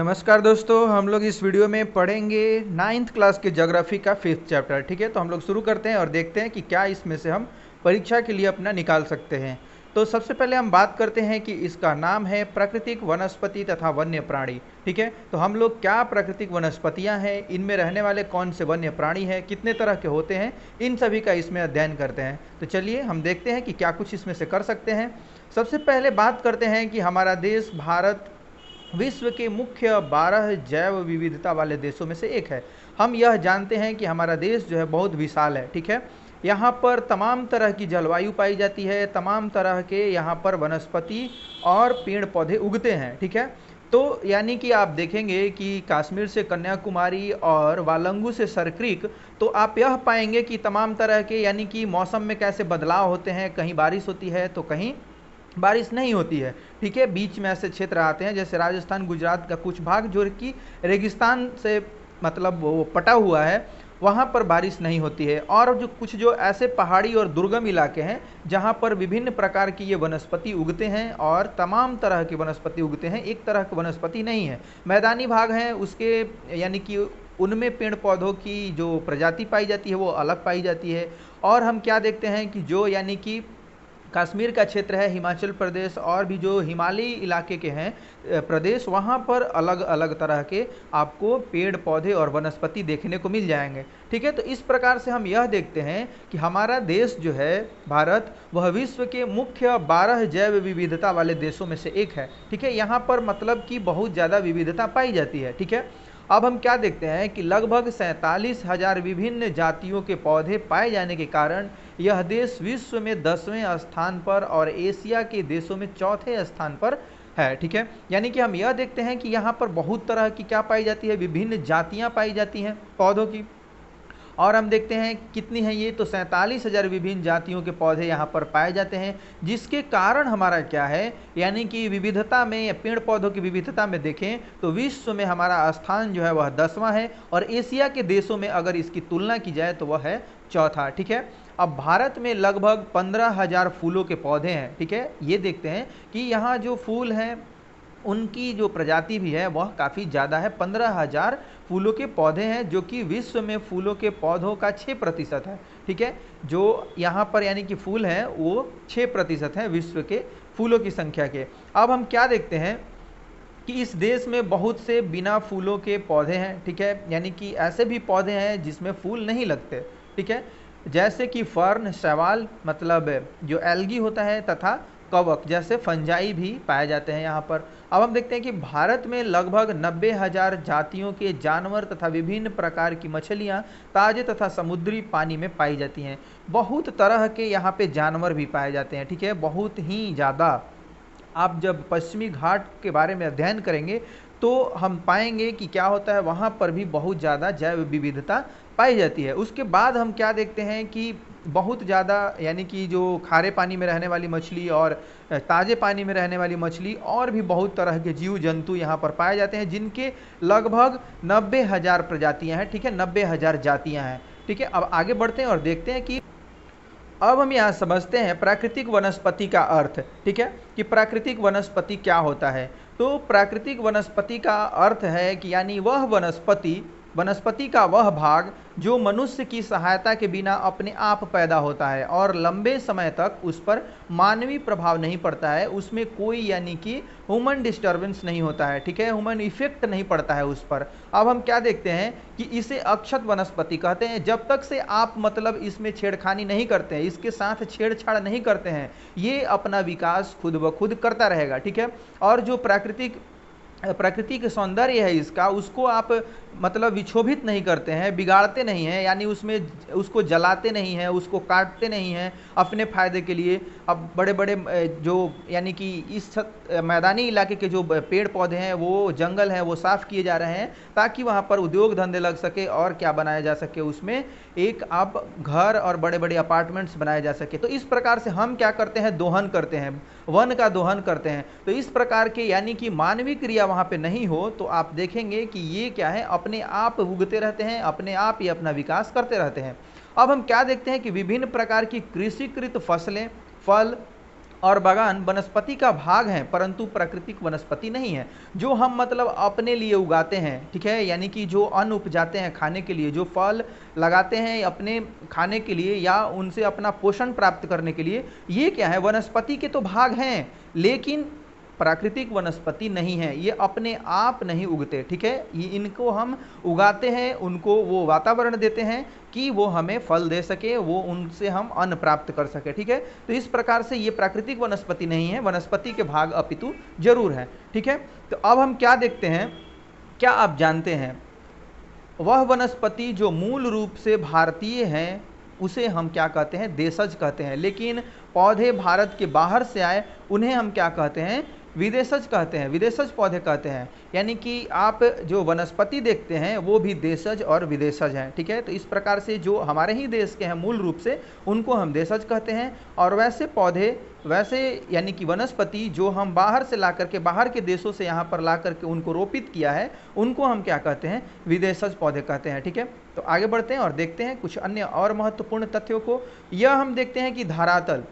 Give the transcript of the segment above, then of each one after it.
नमस्कार दोस्तों, हम लोग इस वीडियो में पढ़ेंगे 9th क्लास के ज्योग्राफी का 5th चैप्टर। ठीक है, तो हम लोग शुरू करते हैं और देखते हैं कि क्या इसमें से हम परीक्षा के लिए अपना निकाल सकते हैं। तो सबसे पहले हम बात करते हैं कि इसका नाम है प्राकृतिक वनस्पति तथा वन्य प्राणी। ठीक है, तो हम लोग क्या प्राकृतिक वनस्पतियां हैं, इनमें रहने वाले कौन से वन्य प्राणी हैं, कितने तरह के होते हैं, इन सभी का इसमें अध्ययन करते हैं। तो चलिए हम देखते हैं कि क्या कुछ इसमें से कर सकते हैं। सबसे पहले बात करते हैं कि हमारा देश भारत विश्व के मुख्य 12 जैव विविधता वाले देशों में से एक है। हम यह जानते हैं कि हमारा देश जो है बहुत विशाल है। ठीक है, यहाँ पर तमाम तरह की जलवायु पाई जाती है, तमाम तरह के यहाँ पर वनस्पति और पेड़ पौधे उगते हैं। ठीक है, तो यानी कि आप देखेंगे कि कश्मीर से कन्याकुमारी और वालंगू से सरक्रीक, तो आप यह पाएंगे कि तमाम तरह के यानी कि मौसम में कैसे बदलाव होते हैं। कहीं बारिश होती है तो कहीं बारिश नहीं होती है। ठीक है, बीच में ऐसे क्षेत्र आते हैं जैसे राजस्थान गुजरात का कुछ भाग जो कि रेगिस्तान से मतलब वो पटा हुआ है, वहाँ पर बारिश नहीं होती है। और जो कुछ जो ऐसे पहाड़ी और दुर्गम इलाके हैं जहाँ पर विभिन्न प्रकार की ये वनस्पति उगते हैं और तमाम तरह की वनस्पति उगते हैं, एक तरह की वनस्पति नहीं है। मैदानी भाग हैं उसके यानी कि उनमें पेड़ पौधों की जो प्रजाति पाई जाती है वो अलग पाई जाती है। और हम क्या देखते हैं कि जो यानी कि कश्मीर का क्षेत्र है, हिमाचल प्रदेश और भी जो हिमालयी इलाके के हैं प्रदेश, वहाँ पर अलग अलग तरह के आपको पेड़ पौधे और वनस्पति देखने को मिल जाएंगे। ठीक है, तो इस प्रकार से हम यह देखते हैं कि हमारा देश जो है भारत, वह विश्व के मुख्य 12 जैव विविधता वाले देशों में से एक है। ठीक है, यहाँ पर मतलब कि बहुत ज़्यादा विविधता पाई जाती है। ठीक है, अब हम क्या देखते हैं कि लगभग 47,000 विभिन्न जातियों के पौधे पाए जाने के कारण यह देश विश्व में 10वें स्थान पर और एशिया के देशों में चौथे स्थान पर है। ठीक है, यानी कि हम यह देखते हैं कि यहाँ पर बहुत तरह की क्या पाई जाती है, विभिन्न जातियाँ पाई जाती हैं पौधों की। और हम देखते हैं कितनी है ये, तो 47,000 विभिन्न जातियों के पौधे यहाँ पर पाए जाते हैं, जिसके कारण हमारा क्या है, यानी कि विविधता में या पेड़ पौधों की विविधता में देखें तो विश्व में हमारा स्थान जो है वह 10वां है और एशिया के देशों में अगर इसकी तुलना की जाए तो वह है चौथा। ठीक है, अब भारत में लगभग 15,000 फूलों के पौधे हैं। ठीक है, ये देखते हैं कि यहाँ जो फूल हैं उनकी जो प्रजाति भी है वह काफ़ी ज़्यादा है। 15,000 फूलों के पौधे हैं जो कि विश्व में फूलों के पौधों का 6% है। ठीक है, जो यहाँ पर यानी कि फूल हैं वो 6% है विश्व के फूलों की संख्या के। अब हम क्या देखते हैं कि इस देश में बहुत से बिना फूलों के पौधे हैं। ठीक है, यानी कि ऐसे भी पौधे हैं जिसमें फूल नहीं लगते। ठीक है, जैसे कि फर्न, शैवाल मतलब जो एल्गी होता है, तथा कवक जैसे फंजाई भी पाए जाते हैं यहाँ पर। अब हम देखते हैं कि भारत में लगभग 90,000 जातियों के जानवर तथा विभिन्न प्रकार की मछलियाँ ताजे तथा समुद्री पानी में पाई जाती हैं। बहुत तरह के यहाँ पे जानवर भी पाए जाते हैं। ठीक है, बहुत ही ज़्यादा। आप जब पश्चिमी घाट के बारे में अध्ययन करेंगे तो हम पाएंगे कि क्या होता है, वहाँ पर भी बहुत ज़्यादा जैव विविधता पाई जाती है। उसके बाद हम क्या देखते हैं कि बहुत ज़्यादा यानी कि जो खारे पानी में रहने वाली मछली और ताज़े पानी में रहने वाली मछली और भी बहुत तरह के जीव जंतु यहाँ पर पाए जाते हैं, जिनके लगभग 90,000 प्रजातियाँ हैं। ठीक है, 90,000 जातियाँ हैं। ठीक है, अब आगे बढ़ते हैं और देखते हैं कि अब हम यहाँ समझते हैं प्राकृतिक वनस्पति का अर्थ। ठीक है, कि प्राकृतिक वनस्पति क्या होता है। तो प्राकृतिक वनस्पति का अर्थ है कि यानी वह वनस्पति का वह भाग जो मनुष्य की सहायता के बिना अपने आप पैदा होता है और लंबे समय तक उस पर मानवीय प्रभाव नहीं पड़ता है, उसमें कोई यानी कि ह्यूमन डिस्टर्बेंस नहीं होता है। ठीक है, ह्यूमन इफेक्ट नहीं पड़ता है उस पर। अब हम क्या देखते हैं कि इसे अक्षत वनस्पति कहते हैं। जब तक से आप मतलब इसमें छेड़खानी नहीं करते हैं, इसके साथ छेड़छाड़ नहीं करते हैं, ये अपना विकास खुद ब खुद करता रहेगा। ठीक है, और जो प्रकृति के सौंदर्य है इसका, उसको आप मतलब विक्षोभित नहीं करते हैं, बिगाड़ते नहीं हैं, यानी उसमें उसको जलाते नहीं हैं, उसको काटते नहीं हैं अपने फ़ायदे के लिए। अब बड़े बड़े जो यानी कि इस मैदानी इलाके के जो पेड़ पौधे हैं, वो जंगल हैं, वो साफ़ किए जा रहे हैं ताकि वहाँ पर उद्योग धंधे लग सके और क्या बनाया जा सके, उसमें एक आप घर और बड़े बड़े अपार्टमेंट्स बनाए जा सके। तो इस प्रकार से हम क्या करते हैं, दोहन करते हैं, वन का दोहन करते हैं। तो इस प्रकार के यानी कि मानवीय क्रिया वहाँ पे नहीं हो तो आप देखेंगे कि ये क्या है, अपने आप उगते रहते हैं, अपने आप ही अपना विकास करते रहते हैं। अब हम क्या देखते हैं कि विभिन्न प्रकार की कृषिकृत फसलें, फल और बागान वनस्पति का भाग है परंतु प्राकृतिक वनस्पति नहीं है। जो हम मतलब अपने लिए उगाते हैं, ठीक है, यानी कि जो अन्न उपजाते हैं खाने के लिए, जो फल लगाते हैं अपने खाने के लिए या उनसे अपना पोषण प्राप्त करने के लिए, ये क्या है, वनस्पति के तो भाग हैं लेकिन प्राकृतिक वनस्पति नहीं है। ये अपने आप नहीं उगते, ठीक है, ये इनको हम उगाते हैं, उनको वो वातावरण देते हैं कि वो हमें फल दे सके, वो उनसे हम अन्न प्राप्त कर सके, ठीक है। तो इस प्रकार से ये प्राकृतिक वनस्पति नहीं है, वनस्पति के भाग अपितु जरूर है, ठीक है। तो अब हम क्या देखते हैं, क्या आप जानते हैं वह वनस्पति जो मूल रूप से भारतीय हैं उसे हम क्या कहते हैं, देशज कहते हैं, लेकिन पौधे भारत के बाहर से आए उन्हें हम क्या कहते हैं, विदेशज कहते हैं, विदेशज पौधे कहते हैं। यानी कि आप जो वनस्पति देखते हैं वो भी देशज और विदेशज हैं, ठीक है। तो इस प्रकार से जो हमारे ही देश के हैं मूल रूप से उनको हम देशज कहते हैं, और वैसे पौधे, वैसे यानी कि वनस्पति जो हम बाहर से ला करके, बाहर के देशों से यहाँ पर ला करके उनको रोपित किया है, उनको हम क्या कहते हैं, विदेशज पौधे कहते हैं, ठीक है। तो आगे बढ़ते हैं और देखते हैं कुछ अन्य और महत्वपूर्ण तथ्यों को। यह हम देखते हैं कि धरातल,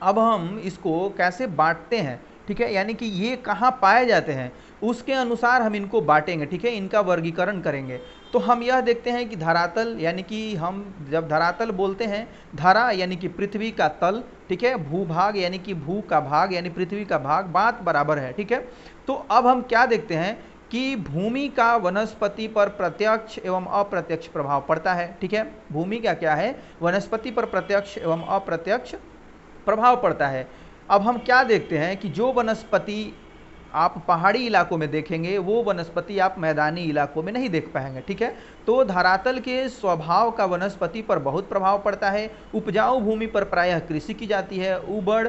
अब हम इसको कैसे बांटते हैं, ठीक है, यानी कि ये कहाँ पाए जाते हैं उसके अनुसार हम इनको बांटेंगे, ठीक है, इनका वर्गीकरण करेंगे। तो हम यह देखते हैं कि धरातल, यानी कि हम जब धरातल बोलते हैं, धरा यानी कि पृथ्वी का तल, ठीक है, भूभाग यानी कि भू का भाग यानी पृथ्वी का भाग, बात बराबर है, ठीक है। तो अब हम क्या देखते हैं कि भूमि का वनस्पति पर प्रत्यक्ष एवं अप्रत्यक्ष प्रभाव पड़ता है, ठीक है। भूमि का क्या है, वनस्पति पर प्रत्यक्ष एवं अप्रत्यक्ष प्रभाव पड़ता है। अब हम क्या देखते हैं कि जो वनस्पति आप पहाड़ी इलाकों में देखेंगे वो वनस्पति आप मैदानी इलाकों में नहीं देख पाएंगे, ठीक है। तो धरातल के स्वभाव का वनस्पति पर बहुत प्रभाव पड़ता है। उपजाऊ भूमि पर प्रायः कृषि की जाती है, उबड़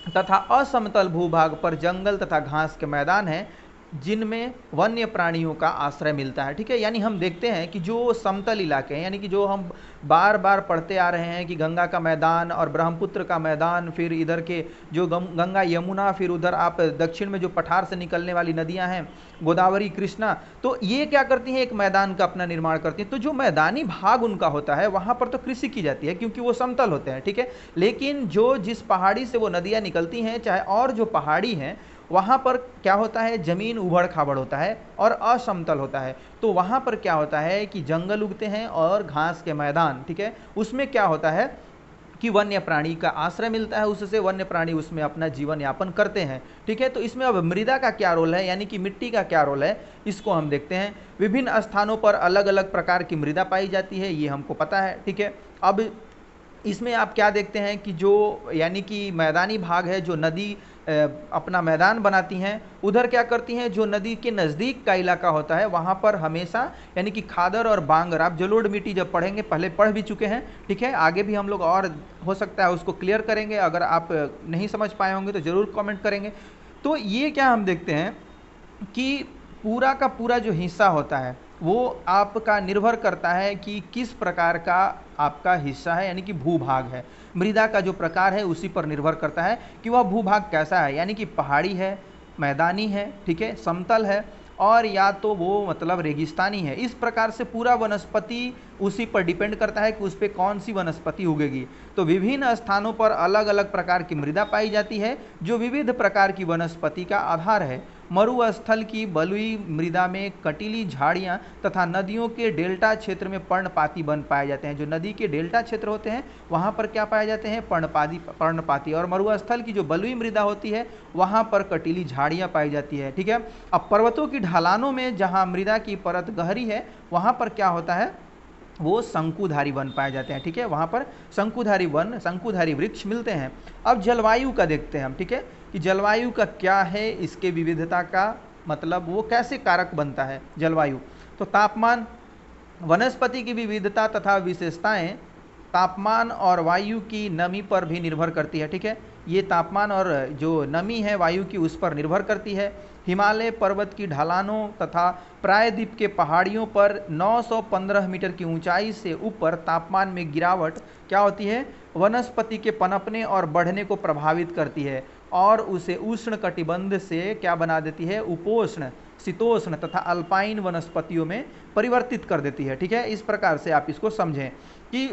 तथा असमतल भूभाग पर जंगल तथा घास के मैदान हैं जिनमें वन्य प्राणियों का आश्रय मिलता है, ठीक है। यानी हम देखते हैं कि जो समतल इलाके हैं, यानी कि जो हम बार बार पढ़ते आ रहे हैं कि गंगा का मैदान और ब्रह्मपुत्र का मैदान, फिर इधर के जो गंगा यमुना, फिर उधर आप दक्षिण में जो पठार से निकलने वाली नदियां हैं गोदावरी कृष्णा, तो ये क्या करती हैं, एक मैदान का अपना निर्माण करती हैं। तो जो मैदानी भाग उनका होता है वहाँ पर तो कृषि की जाती है क्योंकि वो समतल होते हैं, ठीक है। लेकिन जो जिस पहाड़ी से वो नदियाँ निकलती हैं, चाहे और जो पहाड़ी हैं, वहाँ पर क्या होता है, ज़मीन उबड़ खाबड़ होता है और असमतल होता है। तो वहाँ पर क्या होता है कि जंगल उगते हैं और घास के मैदान, ठीक है। उसमें क्या होता है कि वन्य प्राणी का आश्रय मिलता है, उससे वन्य प्राणी उसमें अपना जीवन यापन करते हैं, ठीक है। तो इसमें अब मृदा का क्या रोल है, यानी कि मिट्टी का क्या रोल है, इसको हम देखते हैं। विभिन्न स्थानों पर अलग अलग प्रकार की मृदा पाई जाती है, ये हमको पता है, ठीक है। अब इसमें आप क्या देखते हैं कि जो यानी कि मैदानी भाग है, जो नदी अपना मैदान बनाती हैं, उधर क्या करती हैं, जो नदी के नज़दीक का इलाका होता है वहाँ पर हमेशा यानी कि खादर और बांगर, आप जलोढ़ मिट्टी जब पढ़ेंगे, पहले पढ़ भी चुके हैं, ठीक है, आगे भी हम लोग और हो सकता है उसको क्लियर करेंगे। अगर आप नहीं समझ पाए होंगे तो ज़रूर कमेंट करेंगे। तो ये क्या हम देखते हैं कि पूरा का पूरा जो हिस्सा होता है वो आपका निर्भर करता है कि किस प्रकार का आपका हिस्सा है, यानी कि भूभाग है। मृदा का जो प्रकार है उसी पर निर्भर करता है कि वह भूभाग कैसा है, यानी कि पहाड़ी है, मैदानी है, ठीक है, समतल है, और या तो वो मतलब रेगिस्तानी है। इस प्रकार से पूरा वनस्पति उसी पर डिपेंड करता है कि उस पर कौन सी वनस्पति उगेगी। तो विभिन्न स्थानों पर अलग अलग प्रकार की मृदा पाई जाती है जो विविध प्रकार की वनस्पति का आधार है। मरुस्थल की बलुई मृदा में कटीली झाड़ियाँ तथा नदियों के डेल्टा क्षेत्र में पर्णपाती वन पाए जाते हैं। जो नदी के डेल्टा क्षेत्र होते हैं वहाँ पर क्या पाए जाते हैं, पर्णपाती, और मरुस्थल की जो बलुई मृदा होती है वहाँ पर कटीली झाड़ियाँ पाई जाती है, ठीक है। अब पर्वतों की ढलानों में जहाँ मृदा की परत गहरी है वहाँ पर क्या होता है, वो शंकुधारी वन पाए जाते हैं, ठीक है। वहाँ पर शंकुधारी वन, शंकुधारी वृक्ष मिलते हैं। अब जलवायु का देखते हैं हम, ठीक है, कि जलवायु का क्या है, इसके विविधता का मतलब वो कैसे कारक बनता है जलवायु। तो तापमान, वनस्पति की विविधता तथा विशेषताएं तापमान और वायु की नमी पर भी निर्भर करती है, ठीक है। ये तापमान और जो नमी है वायु की उस पर निर्भर करती है। हिमालय पर्वत की ढलानों तथा प्रायद्वीप के पहाड़ियों पर 915 मीटर की ऊंचाई से ऊपर तापमान में गिरावट क्या होती है, वनस्पति के पनपने और बढ़ने को प्रभावित करती है और उसे उष्ण कटिबंध से क्या बना देती है, उपोष्ण, शीतोष्ण तथा अल्पाइन वनस्पतियों में परिवर्तित कर देती है, ठीक है। इस प्रकार से आप इसको समझें कि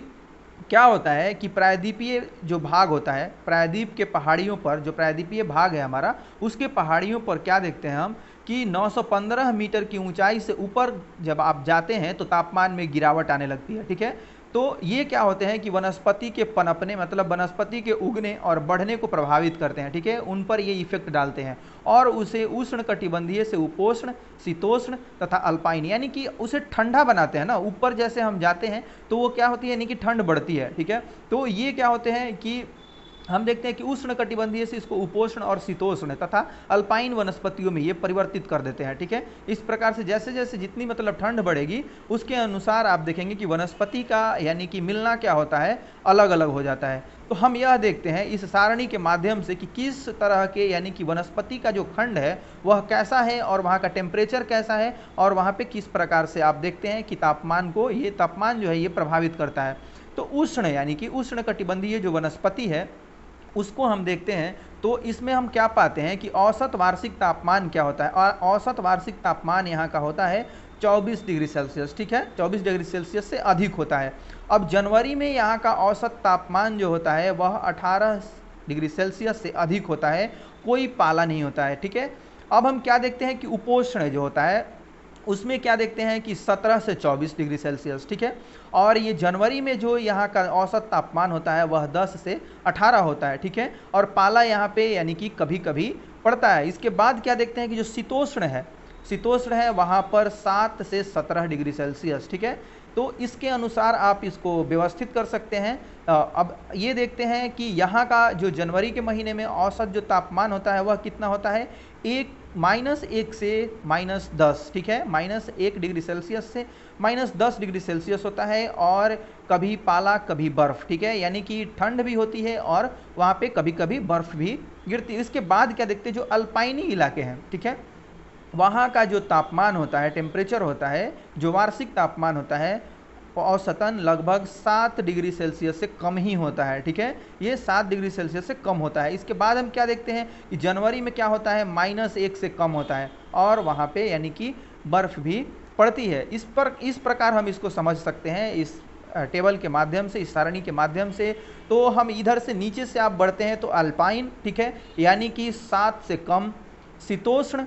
क्या होता है कि प्रायद्वीपीय जो भाग होता है, प्रायद्वीप के पहाड़ियों पर जो प्रायद्वीपीय भाग है हमारा, उसके पहाड़ियों पर क्या देखते हैं हम कि 915 मीटर की ऊंचाई से ऊपर जब आप जाते हैं तो तापमान में गिरावट आने लगती है, ठीक है। तो ये क्या होते हैं कि वनस्पति के पनपने, मतलब वनस्पति के उगने और बढ़ने को प्रभावित करते हैं, ठीक है, उन पर ये इफेक्ट डालते हैं और उसे उष्ण कटिबंधीय से उपोष्ण, शीतोष्ण तथा अल्पाइन, यानी कि उसे ठंडा बनाते हैं ना। ऊपर जैसे हम जाते हैं तो वो क्या होती है, यानी कि ठंड बढ़ती है, ठीक है। तो ये क्या होते हैं कि हम देखते हैं कि उष्ण कटिबंधीय से इसको उपोष्ण और शीतोष्ण तथा अल्पाइन वनस्पतियों में ये परिवर्तित कर देते हैं, ठीक है। इस प्रकार से जैसे जैसे जितनी मतलब ठंड बढ़ेगी उसके अनुसार आप देखेंगे कि वनस्पति का यानी कि मिलना क्या होता है, अलग अलग हो जाता है। तो हम यह देखते हैं इस सारणी के माध्यम से कि किस तरह के यानी कि वनस्पति का जो खंड है वह कैसा है और वहाँ का टेम्परेचर कैसा है और वहाँ पे किस प्रकार से आप देखते हैं कि तापमान को, ये तापमान जो है ये प्रभावित करता है। तो उष्ण यानी कि उष्ण कटिबंधीय जो वनस्पति है उसको हम देखते हैं तो इसमें हम क्या पाते हैं कि औसत वार्षिक तापमान क्या होता है, और औसत वार्षिक तापमान यहाँ का होता है 24 डिग्री सेल्सियस, ठीक है, 24 डिग्री सेल्सियस से अधिक होता है। अब जनवरी में यहाँ का औसत तापमान जो होता है वह 18 डिग्री सेल्सियस से अधिक होता है, कोई पाला नहीं होता है, ठीक है। अब हम क्या देखते हैं कि उपोष्ण जो होता है उसमें क्या देखते हैं कि 17 से 24 डिग्री सेल्सियस, ठीक है। और ये जनवरी में जो यहाँ का औसत तापमान होता है वह 10 से 18 होता है, ठीक है। और पाला यहाँ पे यानी कि कभी कभी पड़ता है। इसके बाद क्या देखते हैं कि जो शीतोष्ण है वहाँ पर 7 से 17 डिग्री सेल्सियस, ठीक है। तो इसके अनुसार आप इसको व्यवस्थित कर सकते हैं। अब ये देखते हैं कि यहाँ का जो जनवरी के महीने में औसत जो तापमान होता है वह कितना होता है, -1 से -10, ठीक है, -1 डिग्री सेल्सियस से -10 डिग्री सेल्सियस होता है। और कभी पाला कभी बर्फ़, ठीक है, यानी कि ठंड भी होती है और वहाँ पे कभी कभी बर्फ़ भी गिरती है। इसके बाद क्या देखते हैं, जो अल्पाइनी इलाके हैं, ठीक है, वहाँ का जो तापमान होता है, टेम्परेचर होता है, जो वार्षिक तापमान होता है औसतन लगभग 7 डिग्री सेल्सियस से कम ही होता है, ठीक है, ये 7 डिग्री सेल्सियस से कम होता है। इसके बाद हम क्या देखते हैं कि जनवरी में क्या होता है, -1 से कम होता है और वहाँ पे यानी कि बर्फ़ भी पड़ती है। इस प्रकार हम इसको समझ सकते हैं इस टेबल के माध्यम से, इस सारणी के माध्यम से। तो हम इधर से नीचे से आप बढ़ते हैं तो अल्पाइन, ठीक है, यानी कि 7 से कम, शीतोष्ण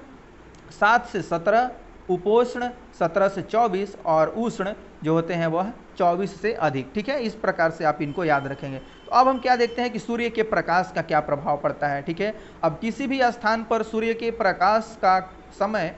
7 से 17, उपोष्ण 17 से 24 और उष्ण जो होते हैं वह 24 से अधिक, ठीक है। इस प्रकार से आप इनको याद रखेंगे। तो अब हम क्या देखते हैं कि सूर्य के प्रकाश का क्या प्रभाव पड़ता है, ठीक है। अब किसी भी स्थान पर सूर्य के प्रकाश का समय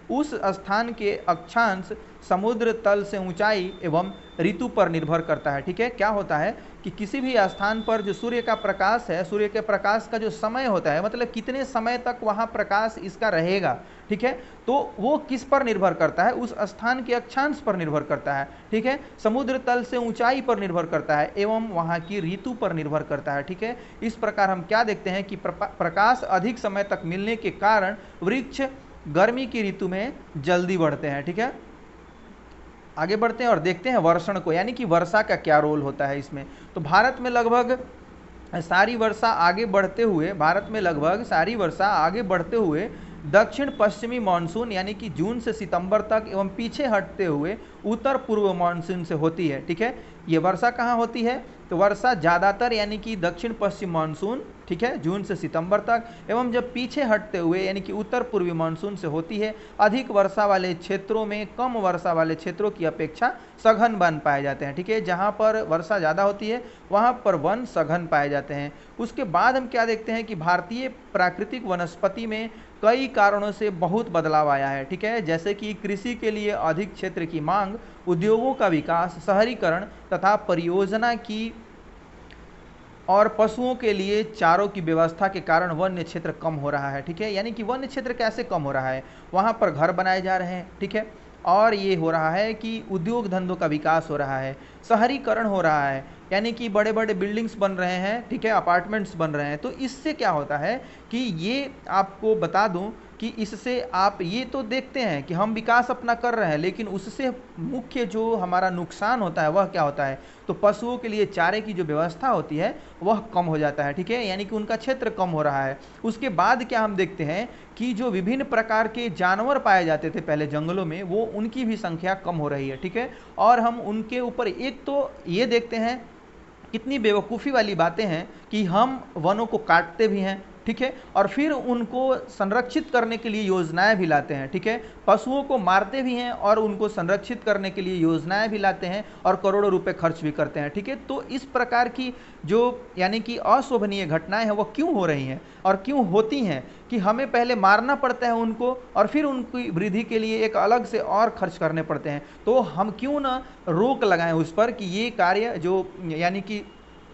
उस स्थान के अक्षांश, समुद्र तल से ऊंचाई एवं ऋतु पर निर्भर करता है, ठीक है। क्या होता है कि किसी भी स्थान पर जो सूर्य का प्रकाश है, सूर्य के प्रकाश का जो समय होता है, मतलब कितने समय तक वहाँ प्रकाश इसका रहेगा, ठीक है, तो वो किस पर निर्भर करता है, उस स्थान के अक्षांश पर निर्भर करता है, ठीक है, समुद्र तल से ऊंचाई पर निर्भर करता है एवं वहाँ की ऋतु पर निर्भर करता है, ठीक है। इस प्रकार हम क्या देखते हैं कि प्रकाश अधिक समय तक मिलने के कारण वृक्ष गर्मी की ऋतु में जल्दी बढ़ते हैं, ठीक है। आगे बढ़ते हैं और देखते हैं वर्षण को, यानी कि वर्षा का क्या रोल होता है इसमें। तो भारत में लगभग सारी वर्षा आगे बढ़ते हुए दक्षिण पश्चिमी मानसून यानी कि जून से सितंबर तक एवं पीछे हटते हुए उत्तर पूर्व मानसून से होती है, ठीक है। ये वर्षा कहाँ होती है, तो वर्षा ज़्यादातर यानी कि दक्षिण पश्चिम मानसून, ठीक है, जून से सितंबर तक, एवं जब पीछे हटते हुए यानी कि उत्तर पूर्वी मानसून से होती है। अधिक वर्षा वाले क्षेत्रों में कम वर्षा वाले क्षेत्रों की अपेक्षा सघन वन पाए जाते हैं, ठीक है। जहाँ पर वर्षा ज़्यादा होती है वहाँ पर वन सघन पाए जाते हैं। उसके बाद हम क्या देखते हैं कि भारतीय प्राकृतिक वनस्पति में कई कारणों से बहुत बदलाव आया है, ठीक है, जैसे कि कृषि के लिए अधिक क्षेत्र की मांग, उद्योगों का विकास, शहरीकरण तथा परियोजना की और पशुओं के लिए चारों की व्यवस्था के कारण वन्य क्षेत्र कम हो रहा है, ठीक है। यानी कि वन्य क्षेत्र कैसे कम हो रहा है, वहाँ पर घर बनाए जा रहे हैं, ठीक है, और ये हो रहा है कि उद्योग धंधों का विकास हो रहा है, शहरीकरण हो रहा है, यानी कि बड़े बड़े बिल्डिंग्स बन रहे हैं, ठीक है, अपार्टमेंट्स बन रहे हैं। तो इससे क्या होता है कि ये आपको बता दूं कि इससे आप ये तो देखते हैं कि हम विकास अपना कर रहे हैं, लेकिन उससे मुख्य जो हमारा नुकसान होता है वह क्या होता है, तो पशुओं के लिए चारे की जो व्यवस्था होती है वह कम हो जाता है, ठीक है, यानी कि उनका क्षेत्र कम हो रहा है। उसके बाद क्या हम देखते हैं कि जो विभिन्न प्रकार के जानवर पाए जाते थे पहले जंगलों में, वो उनकी भी संख्या कम हो रही है, ठीक है। और हम उनके ऊपर एक तो ये देखते हैं कितनी बेवकूफ़ी वाली बातें हैं कि हम वनों को काटते भी हैं, ठीक है, और फिर उनको संरक्षित करने के लिए योजनाएं भी लाते हैं, ठीक है, पशुओं को मारते भी हैं और उनको संरक्षित करने के लिए योजनाएं भी लाते हैं और करोड़ों रुपए खर्च भी करते हैं, ठीक है। तो इस प्रकार की जो यानी कि अशोभनीय घटनाएं हैं वो क्यों हो रही हैं और क्यों होती हैं कि हमें पहले मारना पड़ता है उनको और फिर उनकी वृद्धि के लिए एक अलग से और खर्च करने पड़ते हैं। तो हम क्यों ना रोक लगाएं उस पर कि ये कार्य जो यानी कि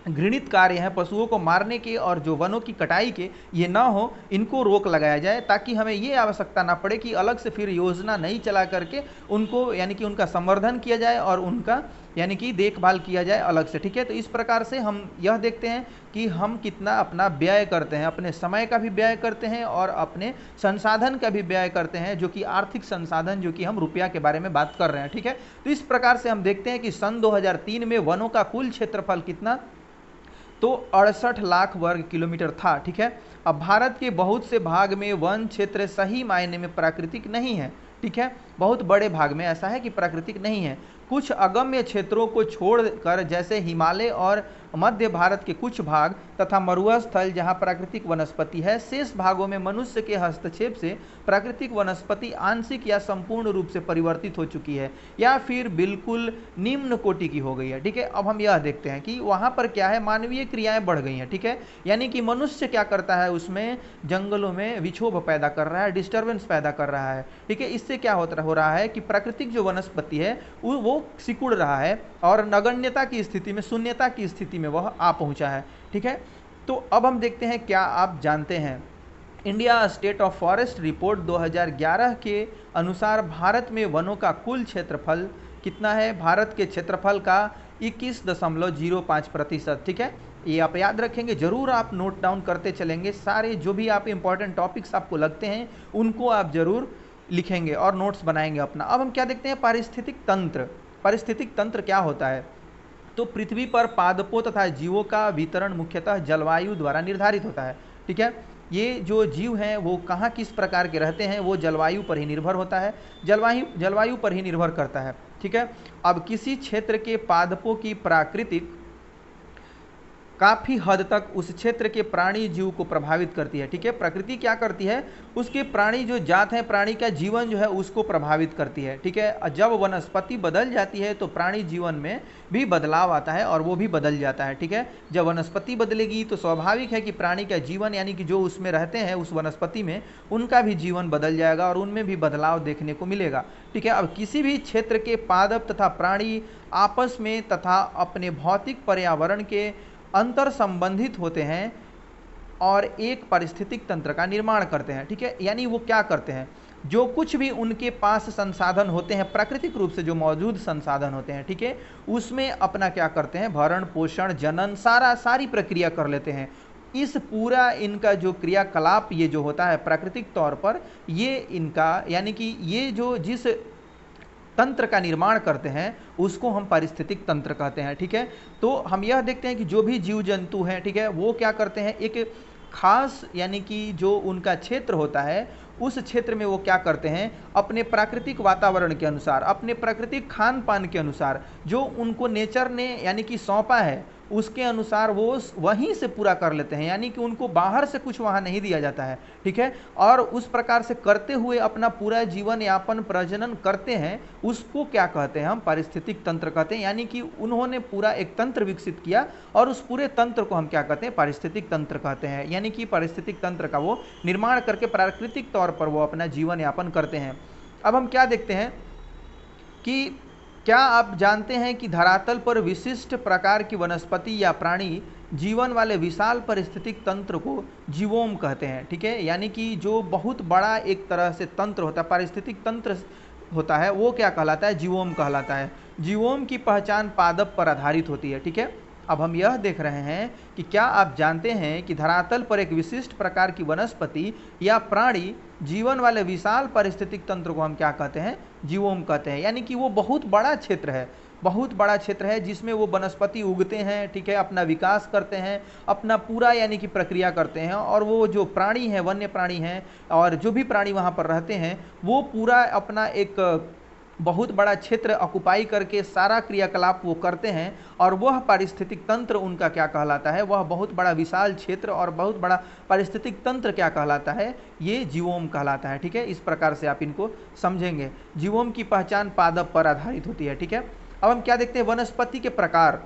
घृणित कार्य हैं पशुओं को मारने के और जो वनों की कटाई के, ये ना हो, इनको रोक लगाया जाए ताकि हमें ये आवश्यकता ना पड़े कि अलग से फिर योजना नहीं चला करके उनको यानी कि उनका संवर्धन किया जाए और उनका यानी कि देखभाल किया जाए अलग से, ठीक है। तो इस प्रकार से हम यह देखते हैं कि हम कितना अपना व्यय करते हैं, अपने समय का भी व्यय करते हैं और अपने संसाधन का भी व्यय करते हैं, जो कि आर्थिक संसाधन, जो कि हम रुपया के बारे में बात कर रहे हैं, ठीक है। तो इस प्रकार से हम देखते हैं कि सन 2003 में वनों का कुल क्षेत्रफल कितना, तो 68 लाख वर्ग किलोमीटर था, ठीक है। अब भारत के बहुत से भाग में वन क्षेत्र सही मायने में प्राकृतिक नहीं है, ठीक है, बहुत बड़े भाग में ऐसा है कि प्राकृतिक नहीं है। कुछ अगम्य क्षेत्रों को छोड़कर जैसे हिमालय और मध्य भारत के कुछ भाग तथा मरुआ स्थल जहाँ प्राकृतिक वनस्पति है, शेष भागों में मनुष्य के हस्तक्षेप से प्राकृतिक वनस्पति आंशिक या संपूर्ण रूप से परिवर्तित हो चुकी है या फिर बिल्कुल निम्न कोटि की हो गई है, ठीक है। अब हम यह देखते हैं कि वहाँ पर क्या है, मानवीय क्रियाएं बढ़ गई हैं, ठीक है, यानी कि मनुष्य क्या करता है, उसमें जंगलों में विक्षोभ पैदा कर रहा है, डिस्टर्बेंस पैदा कर रहा है, ठीक है। इससे क्या हो रहा है कि प्राकृतिक जो वनस्पति है वो सिकुड़ रहा है और नगण्यता की स्थिति में, शून्यता की स्थिति में वह आ पहुंचा है, ठीक है। तो अब हम देखते हैं, क्या आप जानते हैं India state of forest report 2011 के अनुसार भारत में वनों का कुल क्षेत्रफल कितना है? भारत के क्षेत्रफल का 21.05%, ठीक है। ये आप याद रखेंगे, जरूर आप नोट डाउन करते चलेंगे, सारे जो भी आप इंपॉर्टेंट टॉपिक्स आपको लगते हैं उनको आप जरूर लिखेंगे और नोट्स बनाएंगे अपना। अब हम क्या देखते हैं, पारिस्थितिक तंत्र। पारिस्थितिक तंत्र क्या होता है? तो पृथ्वी पर पादपों तथा जीवों का वितरण मुख्यतः जलवायु द्वारा निर्धारित होता है, ठीक है। ये जो जीव हैं वो कहाँ किस प्रकार के रहते हैं वो जलवायु पर ही निर्भर होता है, जलवायु पर ही निर्भर करता है, ठीक है। अब किसी क्षेत्र के पादपों की प्राकृतिक काफ़ी हद तक उस क्षेत्र के प्राणी जीव को प्रभावित करती है, ठीक है। प्रकृति क्या करती है, उसके प्राणी जो जात है, प्राणी का जीवन जो है उसको प्रभावित करती है, ठीक है। जब वनस्पति बदल जाती है तो प्राणी जीवन में भी बदलाव आता है और वो भी बदल जाता है, ठीक है। जब वनस्पति बदलेगी तो स्वाभाविक है कि प्राणी का जीवन यानी कि जो उसमें रहते हैं उस वनस्पति में, उनका भी जीवन बदल जाएगा और उनमें भी बदलाव देखने को मिलेगा, ठीक है। अब किसी भी क्षेत्र के पादप तथा प्राणी आपस में तथा अपने भौतिक पर्यावरण के अंतर संबंधित होते हैं और एक पारिस्थितिक तंत्र का निर्माण करते हैं, ठीक है। यानी वो क्या करते हैं, जो कुछ भी उनके पास संसाधन होते हैं, प्राकृतिक रूप से जो मौजूद संसाधन होते हैं, ठीक है, उसमें अपना क्या करते हैं, भरण पोषण जनन सारी प्रक्रिया कर लेते हैं। इस पूरा इनका जो क्रियाकलाप ये जो होता है प्राकृतिक तौर पर, ये इनका यानी कि ये जो जिस तंत्र का निर्माण करते हैं उसको हम पारिस्थितिक तंत्र कहते हैं, ठीक है। तो हम यह देखते हैं कि जो भी जीव जंतु हैं, ठीक है, वो क्या करते हैं, एक खास यानी कि जो उनका क्षेत्र होता है उस क्षेत्र में वो क्या करते हैं, अपने प्राकृतिक वातावरण के अनुसार, अपने प्राकृतिक खान पान के अनुसार, जो उनको नेचर ने यानी कि सौंपा है उसके अनुसार वो वहीं से पूरा कर लेते हैं, यानी कि उनको बाहर से कुछ वहाँ नहीं दिया जाता है, ठीक है। और उस प्रकार से करते हुए अपना पूरा जीवन यापन प्रजनन करते हैं, उसको क्या कहते हैं हम, पारिस्थितिक तंत्र कहते हैं। यानी कि उन्होंने पूरा एक तंत्र विकसित किया और उस पूरे तंत्र को हम क्या कहते हैं, पारिस्थितिक तंत्र कहते हैं। यानी कि पारिस्थितिक तंत्र का वो निर्माण करके प्राकृतिक तौर पर वो अपना जीवन यापन करते हैं। अब हम क्या देखते हैं कि क्या आप जानते हैं कि धरातल पर विशिष्ट प्रकार की वनस्पति या प्राणी जीवन वाले विशाल पारिस्थितिक तंत्र को जीवोम कहते हैं, ठीक है। यानी कि जो बहुत बड़ा एक तरह से तंत्र होता है, पारिस्थितिक तंत्र होता है, वो क्या कहलाता है, जीवोम कहलाता है। जीवोम की पहचान पादप पर आधारित होती है, ठीक है। अब हम यह देख रहे हैं कि क्या आप जानते हैं कि धरातल पर एक विशिष्ट प्रकार की वनस्पति या प्राणी जीवन वाले विशाल पारिस्थितिक तंत्र को हम क्या कहते हैं, जीवोम कहते हैं। यानी कि वो बहुत बड़ा क्षेत्र है, बहुत बड़ा क्षेत्र है जिसमें वो वनस्पति उगते हैं, ठीक है, अपना विकास करते हैं, अपना पूरा यानी कि प्रक्रिया करते हैं। और वो जो प्राणी हैं, वन्य प्राणी हैं और जो भी प्राणी वहाँ पर रहते हैं, वो पूरा अपना एक बहुत बड़ा क्षेत्र ऑक्युपाई करके सारा क्रियाकलाप वो करते हैं, और वह पारिस्थितिक तंत्र उनका क्या कहलाता है, वह बहुत बड़ा विशाल क्षेत्र और बहुत बड़ा पारिस्थितिक तंत्र क्या कहलाता है, ये जीवोम कहलाता है। ठीक है, इस प्रकार से आप इनको समझेंगे। जीवोम की पहचान पादप पर आधारित होती है। ठीक है, अब हम क्या देखते हैं, वनस्पति के प्रकार,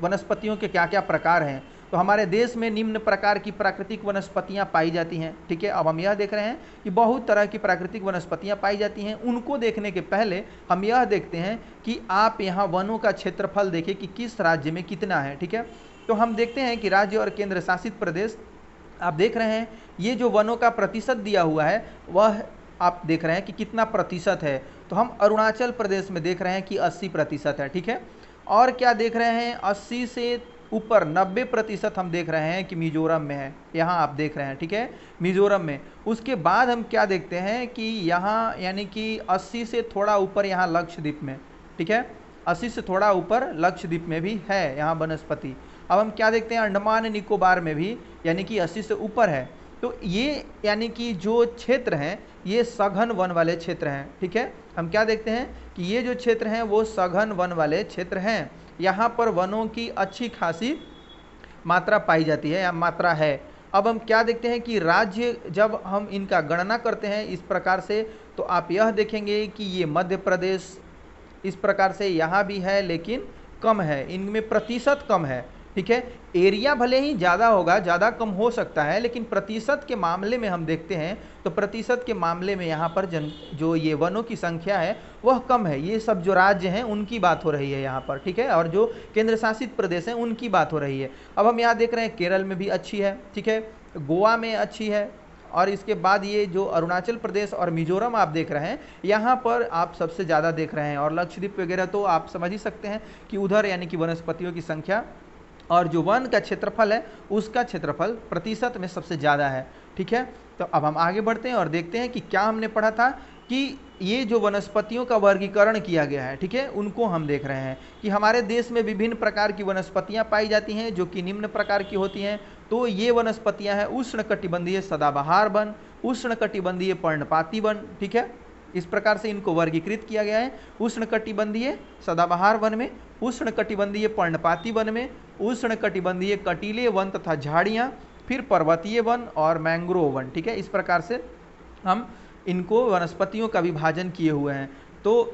वनस्पतियों के क्या क्या प्रकार हैं। तो हमारे देश में निम्न प्रकार की प्राकृतिक वनस्पतियां पाई जाती हैं। ठीक है, अब हम यह देख रहे हैं कि बहुत तरह की प्राकृतिक वनस्पतियां पाई जाती हैं। उनको देखने के पहले हम यह देखते हैं कि आप यहाँ वनों का क्षेत्रफल देखें कि किस राज्य में कितना है। ठीक है, तो हम देखते हैं कि राज्य और केंद्र शासित प्रदेश, आप देख रहे हैं ये जो वनों का प्रतिशत दिया हुआ है वह आप देख रहे हैं कि कितना प्रतिशत है। तो हम अरुणाचल प्रदेश में देख रहे हैं कि 80% है। ठीक है, और क्या देख रहे हैं, 80 से ऊपर 90% हम देख रहे हैं कि मिजोरम में है। यहाँ आप देख रहे हैं, ठीक है, मिजोरम में। उसके बाद हम क्या देखते हैं कि यहाँ यानी कि 80 से थोड़ा ऊपर यहाँ लक्षद्वीप में, ठीक है, 80 से थोड़ा ऊपर लक्षद्वीप में भी है यहाँ वनस्पति। अब हम क्या देखते हैं, अंडमान निकोबार में भी यानी कि 80 से ऊपर है। तो ये यानी कि जो क्षेत्र हैं ये सघन वन वाले क्षेत्र हैं। ठीक है, हम क्या देखते हैं कि ये जो क्षेत्र हैं वो सघन वन वाले क्षेत्र हैं। यहाँ पर वनों की अच्छी खासी मात्रा पाई जाती है या मात्रा है। अब हम क्या देखते हैं कि राज्य जब हम इनका गणना करते हैं इस प्रकार से, तो आप यह देखेंगे कि ये मध्य प्रदेश इस प्रकार से यहाँ भी है लेकिन कम है, इनमें प्रतिशत कम है। ठीक है, एरिया भले ही ज़्यादा होगा, ज़्यादा कम हो सकता है, लेकिन प्रतिशत के मामले में हम देखते हैं तो प्रतिशत के मामले में यहाँ पर जो ये वनों की संख्या है वह कम है। ये सब जो राज्य हैं उनकी बात हो रही है यहाँ पर। ठीक है, और जो केंद्र शासित प्रदेश हैं उनकी बात हो रही है। अब हम यहाँ देख रहे हैं केरल में भी अच्छी है, ठीक है, गोवा में अच्छी है, और इसके बाद ये जो अरुणाचल प्रदेश और मिजोरम आप देख रहे हैं यहाँ पर आप सबसे ज़्यादा देख रहे हैं, और लक्षद्वीप वगैरह तो आप समझ ही सकते हैं कि उधर यानी कि वनस्पतियों की संख्या और जो वन का क्षेत्रफल है उसका क्षेत्रफल प्रतिशत में सबसे ज़्यादा है। ठीक है, तो अब हम आगे बढ़ते हैं और देखते हैं कि क्या हमने पढ़ा था कि ये जो वनस्पतियों का वर्गीकरण किया गया है, ठीक है, उनको हम देख रहे हैं कि हमारे देश में विभिन्न प्रकार की वनस्पतियां पाई जाती हैं जो कि निम्न प्रकार की होती हैं। तो ये वनस्पतियां हैं उष्णकटिबंधीय सदाबहार वन, उष्णकटिबंधीय पर्णपाती वन। ठीक है, इस प्रकार से इनको वर्गीकृत किया गया है, उष्णकटिबंधीय सदाबहार वन में, उष्णकटिबंधीय पर्णपाती वन में, उष्णकटिबंधीय कटीले वन तथा झाड़ियाँ, फिर पर्वतीय वन और मैंग्रोव वन। ठीक है, इस प्रकार से हम इनको वनस्पतियों का विभाजन किए हुए हैं। तो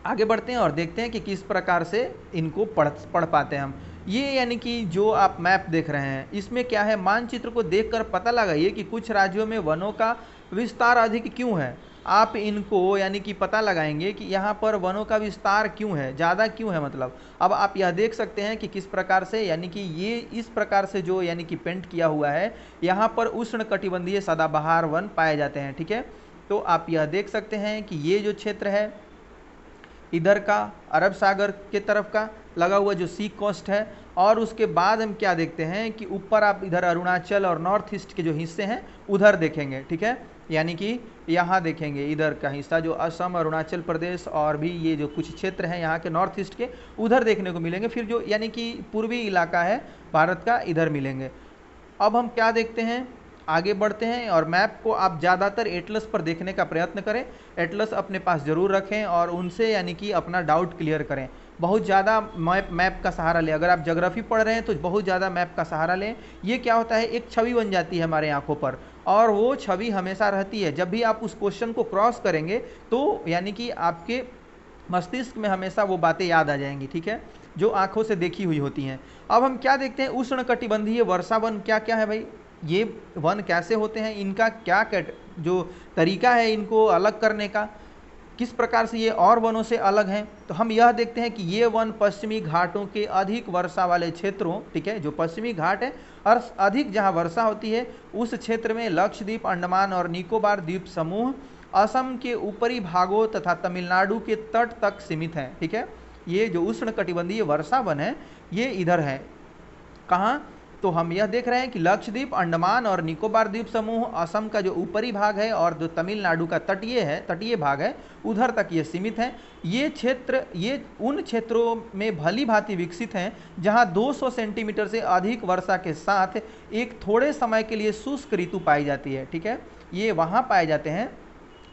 आगे बढ़ते हैं और देखते हैं कि किस प्रकार से इनको पढ़ पाते हैं हम। ये यानी कि जो आप मैप देख रहे हैं इसमें क्या है, मानचित्र को देखकर पता लगाइए कि कुछ राज्यों में वनों का विस्तार अधिक क्यों है। आप इनको यानी कि पता लगाएंगे कि यहाँ पर वनों का विस्तार क्यों है, ज़्यादा क्यों है। मतलब अब आप यह देख सकते हैं कि किस प्रकार से यानी कि ये इस प्रकार से जो यानी कि पेंट किया हुआ है, यहाँ पर उष्णकटिबंधीय सदाबहार वन पाए जाते हैं। ठीक है, तो आप यह देख सकते हैं कि ये जो क्षेत्र है इधर का अरब सागर के तरफ का लगा हुआ जो सी कोस्ट है, और उसके बाद हम क्या देखते हैं कि ऊपर आप इधर अरुणाचल और नॉर्थ ईस्ट के जो हिस्से हैं उधर देखेंगे। ठीक है, यानी कि यहाँ देखेंगे इधर का हिस्सा जो असम, अरुणाचल प्रदेश और भी ये जो कुछ क्षेत्र हैं यहाँ के नॉर्थ ईस्ट के उधर देखने को मिलेंगे। फिर जो यानी कि पूर्वी इलाका है भारत का इधर मिलेंगे। अब हम क्या देखते हैं, आगे बढ़ते हैं और मैप को आप ज़्यादातर एटलस पर देखने का प्रयत्न करें। एटलस अपने पास ज़रूर रखें और उनसे यानी कि अपना डाउट क्लियर करें। बहुत ज़्यादा मैप का सहारा लें। अगर आप ज्योग्राफी पढ़ रहे हैं तो बहुत ज़्यादा मैप का सहारा लें। ये क्या होता है, एक छवि बन जाती है हमारे आंखों पर, और वो छवि हमेशा रहती है। जब भी आप उस क्वेश्चन को क्रॉस करेंगे तो यानी कि आपके मस्तिष्क में हमेशा वो बातें याद आ जाएंगी। ठीक है, जो आंखों से देखी हुई होती हैं। अब हम क्या देखते हैं, उष्णकटिबंधीय वर्षा वन क्या क्या है भाई, ये वन कैसे होते हैं, इनका क्या जो तरीका है इनको अलग करने का, किस प्रकार से ये और वनों से अलग हैं। तो हम यह देखते हैं कि ये वन पश्चिमी घाटों के अधिक वर्षा वाले क्षेत्रों, ठीक है, जो पश्चिमी घाट है और अधिक जहाँ वर्षा होती है उस क्षेत्र में लक्षद्वीप, अंडमान और निकोबार द्वीप समूह, असम के ऊपरी भागों तथा तमिलनाडु के तट तक सीमित हैं। ठीक है, ये जो उष्णकटिबंधीय वर्षा वन है ये इधर है। कहाँ, तो हम यह देख रहे हैं कि लक्षद्वीप, अंडमान और निकोबार द्वीप समूह, असम का जो ऊपरी भाग है और जो तमिलनाडु का तटीय भाग है उधर तक ये सीमित हैं। ये क्षेत्र ये उन क्षेत्रों में भली भांति विकसित हैं जहां 200 सेंटीमीटर से अधिक वर्षा के साथ एक थोड़े समय के लिए शुष्क ऋतु पाई जाती है। ठीक है, ये वहाँ पाए जाते हैं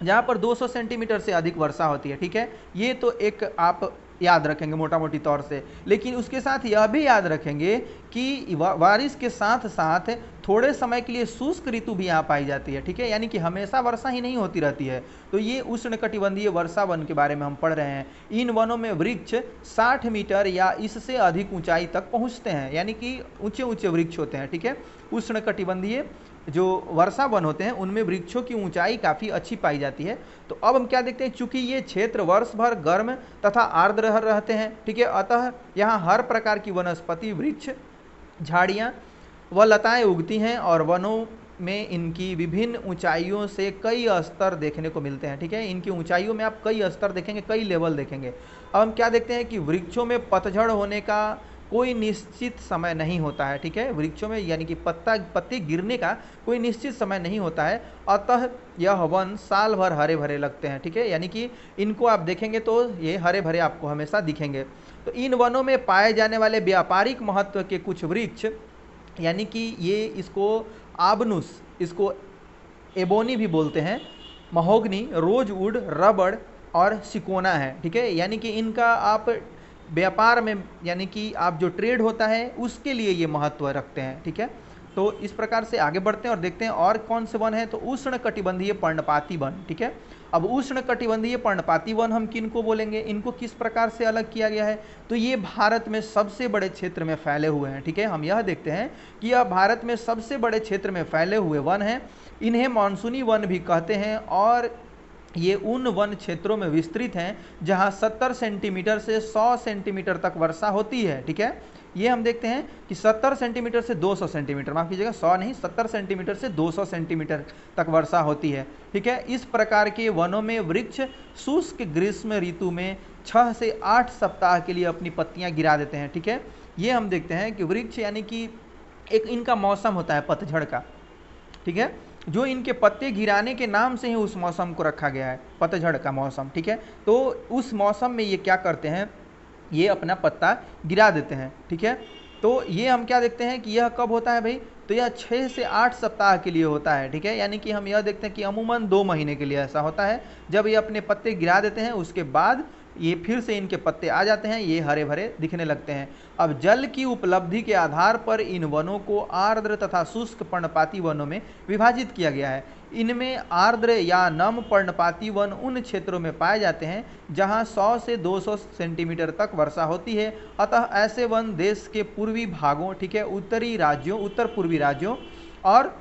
जहाँ पर 200 सेंटीमीटर से अधिक वर्षा होती है। ठीक है, ये तो एक आप याद रखेंगे मोटा मोटी तौर से। लेकिन उसके साथ यह भी याद रखेंगे कि बारिश के साथ साथ थोड़े समय के लिए शुष्क ऋतु भी यहाँ पाई जाती है। ठीक है, यानी कि हमेशा वर्षा ही नहीं होती रहती है। तो ये उष्णकटिबंधीय वर्षा वन के बारे में हम पढ़ रहे हैं। इन वनों में वृक्ष 60 मीटर या इससे अधिक ऊंचाई तक पहुँचते हैं, यानी कि ऊंचे ऊंचे वृक्ष होते हैं। ठीक है, उष्णकटिबंधीय जो वर्षा वन होते हैं उनमें वृक्षों की ऊंचाई काफ़ी अच्छी पाई जाती है। तो अब हम क्या देखते हैं, चूंकि ये क्षेत्र वर्ष भर गर्म तथा आर्द्र रहते हैं। ठीक है, अतः यहाँ हर प्रकार की वनस्पति, वृक्ष, झाड़ियाँ व लताएं उगती हैं और वनों में इनकी विभिन्न ऊंचाइयों से कई स्तर देखने को मिलते हैं। ठीक है, इनकी ऊंचाइयों में आप कई स्तर देखेंगे, कई लेवल देखेंगे। अब हम क्या देखते हैं कि वृक्षों में पतझड़ होने का कोई निश्चित समय नहीं होता है। ठीक है, वृक्षों में यानी कि पत्ते गिरने का कोई निश्चित समय नहीं होता है, अतः यह वन साल भर हरे भरे लगते हैं। ठीक है, यानी कि इनको आप देखेंगे तो ये हरे भरे आपको हमेशा दिखेंगे। तो इन वनों में पाए जाने वाले व्यापारिक महत्व के कुछ वृक्ष, यानी कि ये इसको आबनुस, इसको एबोनी भी बोलते हैं, महोगनी, रोजवुड, रबड़ और सिकोना है। ठीक है, यानी कि इनका आप व्यापार में, यानी कि आप जो ट्रेड होता है उसके लिए ये महत्व रखते हैं। ठीक है, तो इस प्रकार से आगे बढ़ते हैं और देखते हैं और कौन से वन है। तो उष्णकटिबंधीय पर्णपाती वन। ठीक है, अब उष्णकटिबंधीय पर्णपाती वन हम किन को बोलेंगे, इनको किस प्रकार से अलग किया गया है। तो ये भारत में सबसे बड़े क्षेत्र में फैले हुए हैं। ठीक है, हम यह देखते हैं कि यह भारत में सबसे बड़े क्षेत्र में फैले हुए वन हैं। इन्हें मानसूनी वन भी कहते हैं और ये उन वन क्षेत्रों में विस्तृत हैं जहां 70 सेंटीमीटर से 100 सेंटीमीटर तक वर्षा होती है। ठीक है, ये हम देखते हैं कि 70 सेंटीमीटर से 200 सेंटीमीटर, माफ कीजिएगा 100 नहीं, 70 सेंटीमीटर से 200 सेंटीमीटर तक वर्षा होती है। ठीक है, इस प्रकार के वनों में वृक्ष शुष्क ग्रीष्म ऋतु में 6 से 8 सप्ताह के लिए अपनी पत्तियां गिरा देते हैं। ठीक है, ये हम देखते हैं कि वृक्ष यानी कि एक इनका मौसम होता है पतझड़ का। ठीक है, जो इनके पत्ते गिराने के नाम से ही उस मौसम को रखा गया है, पतझड़ का मौसम। ठीक है, तो उस मौसम में ये क्या करते हैं, ये अपना पत्ता गिरा देते हैं। ठीक है, तो ये हम क्या देखते हैं कि यह कब होता है भाई, तो यह 6 से 8 सप्ताह के लिए होता है। ठीक है, यानी कि हम यह देखते हैं कि अमूमन 2 महीने के लिए ऐसा होता है। जब ये अपने पत्ते गिरा देते हैं उसके बाद ये फिर से इनके पत्ते आ जाते हैं, ये हरे भरे दिखने लगते हैं। अब जल की उपलब्धि के आधार पर इन वनों को आर्द्र तथा शुष्क पर्णपाती वनों में विभाजित किया गया है। इनमें आर्द्र या नम पर्णपाती वन उन क्षेत्रों में पाए जाते हैं जहां 100 से 200 सेंटीमीटर तक वर्षा होती है। अतः ऐसे वन देश के पूर्वी भागों, ठीक है, उत्तरी राज्यों, उत्तर पूर्वी राज्यों और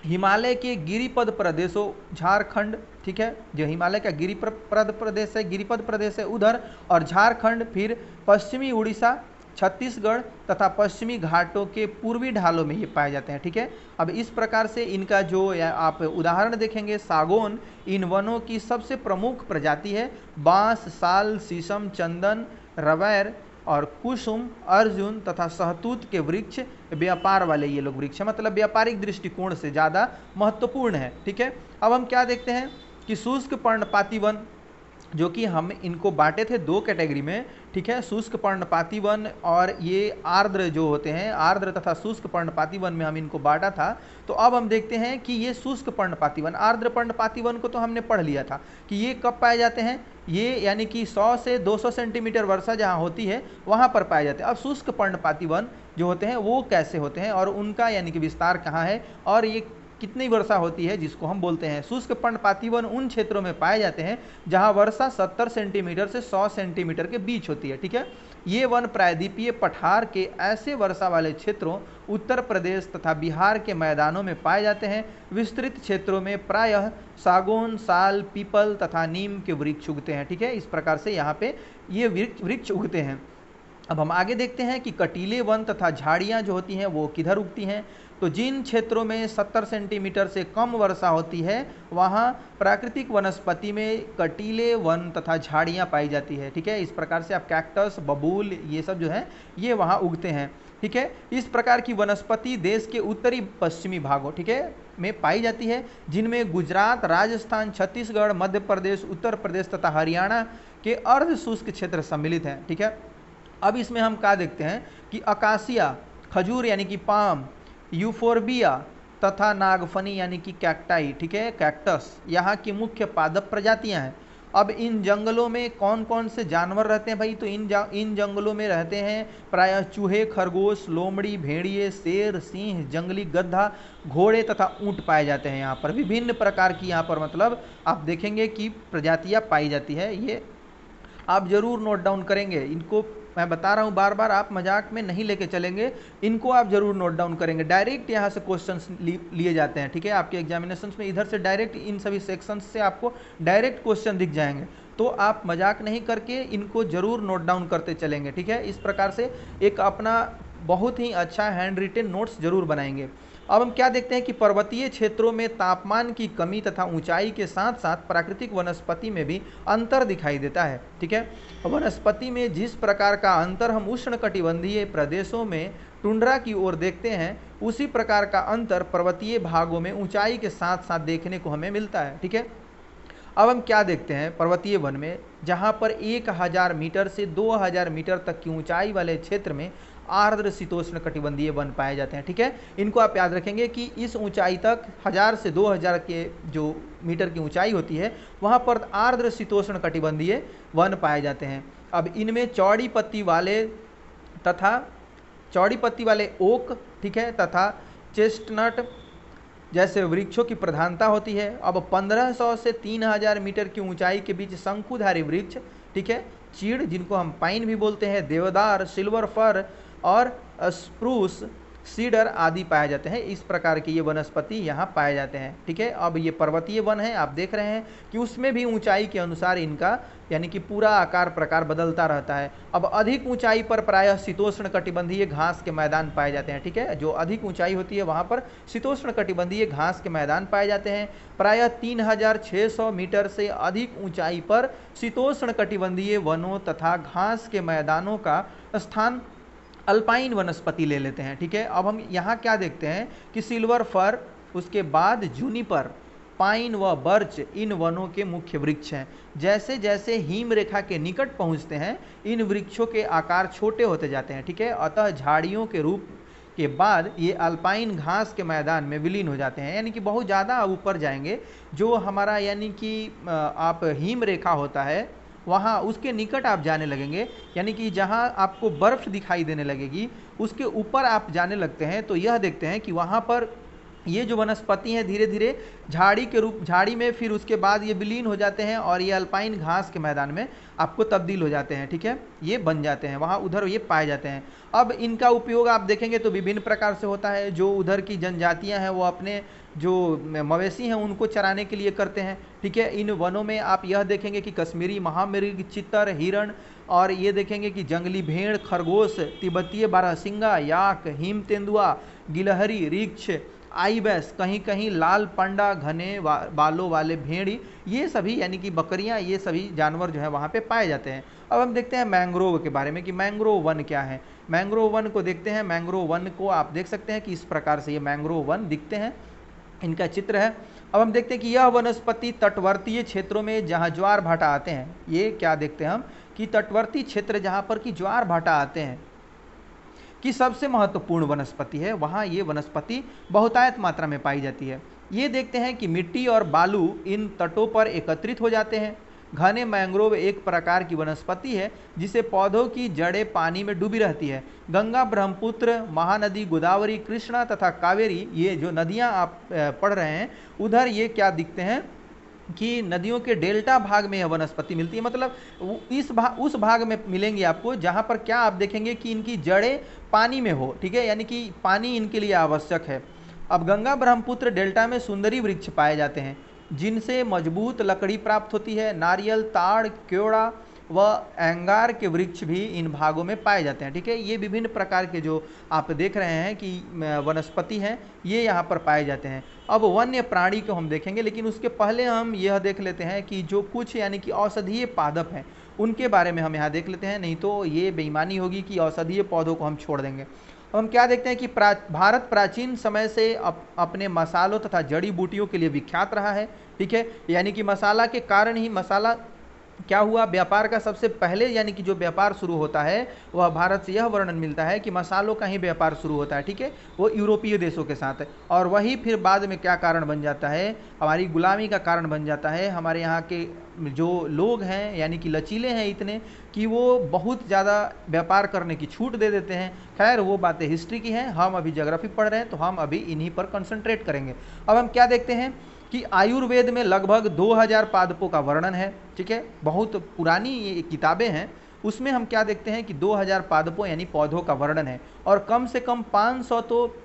हिमालय के गिरिपद प्रदेशों, झारखंड, ठीक है, जो हिमालय का गिरिपद प्रदेश है, गिरिपद प्रदेश है उधर, और झारखंड, फिर पश्चिमी उड़ीसा, छत्तीसगढ़ तथा पश्चिमी घाटों के पूर्वी ढालों में ये पाए जाते हैं। ठीक है, अब इस प्रकार से इनका जो आप उदाहरण देखेंगे, सागौन इन वनों की सबसे प्रमुख प्रजाति है। बांस, साल, शीशम, चंदन, रवैर और कुसुम, अर्जुन तथा सहतूत के वृक्ष व्यापार वाले ये लोग वृक्ष, मतलब व्यापारिक दृष्टिकोण से ज़्यादा महत्वपूर्ण है। ठीक है, अब हम क्या देखते हैं कि शुष्क पर्णपाती वन, जो कि हम इनको बांटे थे 2 कैटेगरी में। ठीक है, शुष्क पर्णपाती वन और ये आर्द्र जो होते हैं, आर्द्र तथा शुष्क पर्णपाती वन में हम इनको बांटा था। तो अब हम देखते हैं कि ये शुष्क पर्णपाती वन, आर्द्र पर्णपाती वन को तो हमने पढ़ लिया था कि ये कब पाए जाते हैं, ये यानी कि 100 से 200 सेंटीमीटर वर्षा जहाँ होती है वहाँ पर पाए जाते हैं। अब शुष्क पर्णपाती वन जो होते हैं वो कैसे होते हैं और उनका यानी कि विस्तार कहाँ है और ये कितनी वर्षा होती है, जिसको हम बोलते हैं शुष्क पर्णपाती वन, उन क्षेत्रों में पाए जाते हैं जहां वर्षा 70 सेंटीमीटर से 100 सेंटीमीटर के बीच होती है। ठीक है, ये वन प्रायद्वीपीय पठार के ऐसे वर्षा वाले क्षेत्रों, उत्तर प्रदेश तथा बिहार के मैदानों में पाए जाते हैं। विस्तृत क्षेत्रों में प्रायः सागौन, साल, पीपल तथा नीम के वृक्ष उगते हैं। ठीक है, इस प्रकार से यहाँ पे ये वृक्ष उगते हैं। अब हम आगे देखते हैं कि कटीले वन तथा झाड़ियाँ जो होती हैं वो किधर उगती हैं। तो जिन क्षेत्रों में 70 सेंटीमीटर से कम वर्षा होती है वहाँ प्राकृतिक वनस्पति में कटीले वन तथा झाड़ियाँ पाई जाती है। ठीक है, इस प्रकार से आप कैक्टस, बबूल, ये सब जो है ये वहाँ उगते हैं। ठीक है, इस प्रकार की वनस्पति देश के उत्तरी पश्चिमी भागों, ठीक है, में पाई जाती है, जिनमें गुजरात, राजस्थान, छत्तीसगढ़, मध्य प्रदेश, उत्तर प्रदेश तथा हरियाणा के अर्ध शुष्क क्षेत्र सम्मिलित हैं। ठीक है, अब इसमें हम क्या देखते हैं कि अकासिया, खजूर यानी कि पाम, यूफोरबिया, तथा नागफनी यानी कि कैक्टाई, ठीक है, कैक्टस यहाँ की मुख्य पादप प्रजातियां हैं। अब इन जंगलों में कौन कौन से जानवर रहते हैं भाई? तो इन जंगलों में रहते हैं प्रायः चूहे, खरगोश, लोमड़ी, भेड़िए, शेर, सिंह, जंगली गधा, घोड़े तथा ऊंट पाए जाते हैं। यहाँ पर विभिन्न प्रकार की यहाँ पर मतलब आप देखेंगे कि प्रजातियां पाई जाती है। ये आप जरूर नोट डाउन करेंगे, इनको मैं बता रहा हूँ बार बार, आप मजाक में नहीं लेके चलेंगे, इनको आप जरूर नोट डाउन करेंगे। डायरेक्ट यहाँ से क्वेश्चंस लिए जाते हैं, ठीक है, आपके एग्जामिनेशंस में इधर से डायरेक्ट इन सभी सेक्शंस से आपको डायरेक्ट क्वेश्चन दिख जाएंगे, तो आप मजाक नहीं करके इनको जरूर नोट डाउन करते चलेंगे, ठीक है। इस प्रकार से एक अपना बहुत ही अच्छा हैंड रिटेन नोट्स जरूर बनाएंगे। अब हम क्या देखते हैं कि पर्वतीय क्षेत्रों में तापमान की कमी तथा ऊंचाई के साथ साथ प्राकृतिक वनस्पति में भी अंतर दिखाई देता है, ठीक है। वनस्पति में जिस प्रकार का अंतर हम उष्णकटिबंधीय प्रदेशों में टुंड्रा की ओर देखते हैं, उसी प्रकार का अंतर पर्वतीय भागों में ऊंचाई के साथ साथ देखने को हमें मिलता है, ठीक है। अब हम क्या देखते हैं पर्वतीय वन में, जहाँ पर 1000 मीटर से 2000 मीटर तक की ऊंचाई वाले क्षेत्र में आर्द्र शीतोष्ण कटिबंधीय वन पाए जाते हैं, ठीक है। इनको आप याद रखेंगे कि इस ऊंचाई तक 1000 से 2000 के जो मीटर की ऊंचाई होती है, वहाँ पर आर्द्र शीतोष्ण कटिबंधीय वन पाए जाते हैं। अब इनमें चौड़ी पत्ती वाले ओक, ठीक है, तथा चेस्टनट जैसे वृक्षों की प्रधानता होती है। अब 1500 से 3000 मीटर की ऊंचाई के बीच शंकुधारी वृक्ष, ठीक है, चीड़ जिनको हम पाइन भी बोलते हैं, देवदार, सिल्वर फर और स्प्रूस, सीडर आदि पाए जाते हैं। इस प्रकार के ये वनस्पति यहाँ पाए जाते हैं, ठीक है। अब ये पर्वतीय वन है, आप देख रहे हैं कि उसमें भी ऊंचाई के अनुसार इनका यानी कि पूरा आकार प्रकार बदलता रहता है। अब अधिक ऊंचाई पर प्रायः शीतोष्ण कटिबंधीय घास के मैदान पाए जाते हैं, ठीक है। जो अधिक ऊंचाई होती है वहाँ पर शीतोष्ण कटिबंधीय घास के मैदान पाए जाते हैं। प्रायः 3600 मीटर से अधिक ऊंचाई पर शीतोष्ण कटिबंधीय वनों तथा घास के मैदानों का स्थान अल्पाइन वनस्पति ले लेते हैं, ठीक है। अब हम यहाँ क्या देखते हैं कि सिल्वर फर, उसके बाद जूनिपर, पाइन व बर्च इन वनों के मुख्य वृक्ष हैं। जैसे जैसे हिम रेखा के निकट पहुँचते हैं, इन वृक्षों के आकार छोटे होते जाते हैं, ठीक है। अतः झाड़ियों के रूप के बाद ये अल्पाइन घास के मैदान में विलीन हो जाते हैं, यानी कि बहुत ज़्यादा ऊपर जाएंगे। जो हमारा यानी कि आप हिम रेखा होता है, वहाँ उसके निकट आप जाने लगेंगे, यानी कि जहाँ आपको बर्फ़ दिखाई देने लगेगी उसके ऊपर आप जाने लगते हैं, तो यह देखते हैं कि वहाँ पर ये जो वनस्पति हैं धीरे धीरे झाड़ी में फिर उसके बाद ये विलीन हो जाते हैं और ये अल्पाइन घास के मैदान में आपको तब्दील हो जाते हैं, ठीक है, ये बन जाते हैं, वहाँ उधर ये पाए जाते हैं। अब इनका उपयोग आप देखेंगे तो विभिन्न प्रकार से होता है। जो उधर की जनजातियाँ हैं वो अपने जो मवेशी हैं उनको चराने के लिए करते हैं, ठीक है। इन वनों में आप यह देखेंगे कि कश्मीरी महामृग, चित्तर, हिरण, और ये देखेंगे कि जंगली भेड़, खरगोश, तिब्बतीय बारहसिंगा, याक, हिम तेंदुआ, गिलहरी, रीछ, आईबैस, कहीं कहीं लाल पंडा, घने बालों वाले भेड़ी, ये सभी यानी कि बकरियां, ये सभी जानवर जो है वहाँ पे पाए जाते हैं। अब हम देखते हैं मैंग्रोव के बारे में कि मैंग्रोव वन क्या है। मैंग्रोव वन को देखते हैं। मैंग्रोव वन को आप देख सकते हैं कि इस प्रकार से ये मैंग्रोव वन दिखते हैं, इनका चित्र है। अब हम देखते हैं कि यह वनस्पति तटवर्तीय क्षेत्रों में जहाँ ज्वार भाटा आते हैं, ये क्या देखते हैं हम कि तटवर्ती क्षेत्र जहाँ पर कि ज्वार भाटा आते हैं की सबसे महत्वपूर्ण वनस्पति है, वहाँ ये वनस्पति बहुतायत मात्रा में पाई जाती है। ये देखते हैं कि मिट्टी और बालू इन तटों पर एकत्रित हो जाते हैं। घने मैंग्रोव एक प्रकार की वनस्पति है जिसे पौधों की जड़ें पानी में डूबी रहती है। गंगा, ब्रह्मपुत्र, महानदी, गोदावरी, कृष्णा तथा कावेरी, ये जो नदियाँ आप पढ़ रहे हैं, उधर ये क्या दिखते हैं कि नदियों के डेल्टा भाग में यह वनस्पति मिलती है। मतलब उस भाग में मिलेंगी आपको जहाँ पर क्या आप देखेंगे कि इनकी जड़ें पानी में हो, ठीक है, यानी कि पानी इनके लिए आवश्यक है। अब गंगा ब्रह्मपुत्र डेल्टा में सुंदरी वृक्ष पाए जाते हैं जिनसे मजबूत लकड़ी प्राप्त होती है। नारियल, ताड़, केवड़ा व एंगार के वृक्ष भी इन भागों में पाए जाते हैं, ठीक है। ये विभिन्न प्रकार के जो आप देख रहे हैं कि वनस्पति हैं, ये यहाँ पर पाए जाते हैं। अब वन्य प्राणी को हम देखेंगे, लेकिन उसके पहले हम यह देख लेते हैं कि जो कुछ यानी कि औषधीय पादप हैं उनके बारे में हम यहाँ देख लेते हैं, नहीं तो ये बेईमानी होगी कि औषधीय पौधों को हम छोड़ देंगे। अब हम क्या देखते हैं कि भारत प्राचीन समय से अपने मसालों तथा जड़ी बूटियों के लिए विख्यात रहा है, ठीक है। यानी कि मसाला के कारण ही क्या हुआ, व्यापार का सबसे पहले यानी कि जो व्यापार शुरू होता है वह भारत से यह वर्णन मिलता है कि मसालों का ही व्यापार शुरू होता है, ठीक है, वो यूरोपीय देशों के साथ है। और वही फिर बाद में क्या कारण बन जाता है, हमारी गुलामी का कारण बन जाता है। हमारे यहाँ के जो लोग हैं यानी कि लचीले हैं इतने कि वो बहुत ज़्यादा व्यापार करने की छूट दे देते हैं। खैर वो बातें हिस्ट्री की हैं, हम अभी ज्योग्राफी पढ़ रहे हैं तो हम अभी इन्हीं पर कंसंट्रेट करेंगे। अब हम क्या देखते हैं कि आयुर्वेद में लगभग 2000 पादपों का वर्णन है, ठीक है, बहुत पुरानी ये किताबें हैं। उसमें हम क्या देखते हैं कि 2000 पादपों यानी पौधों का वर्णन है, और कम से कम 500 तो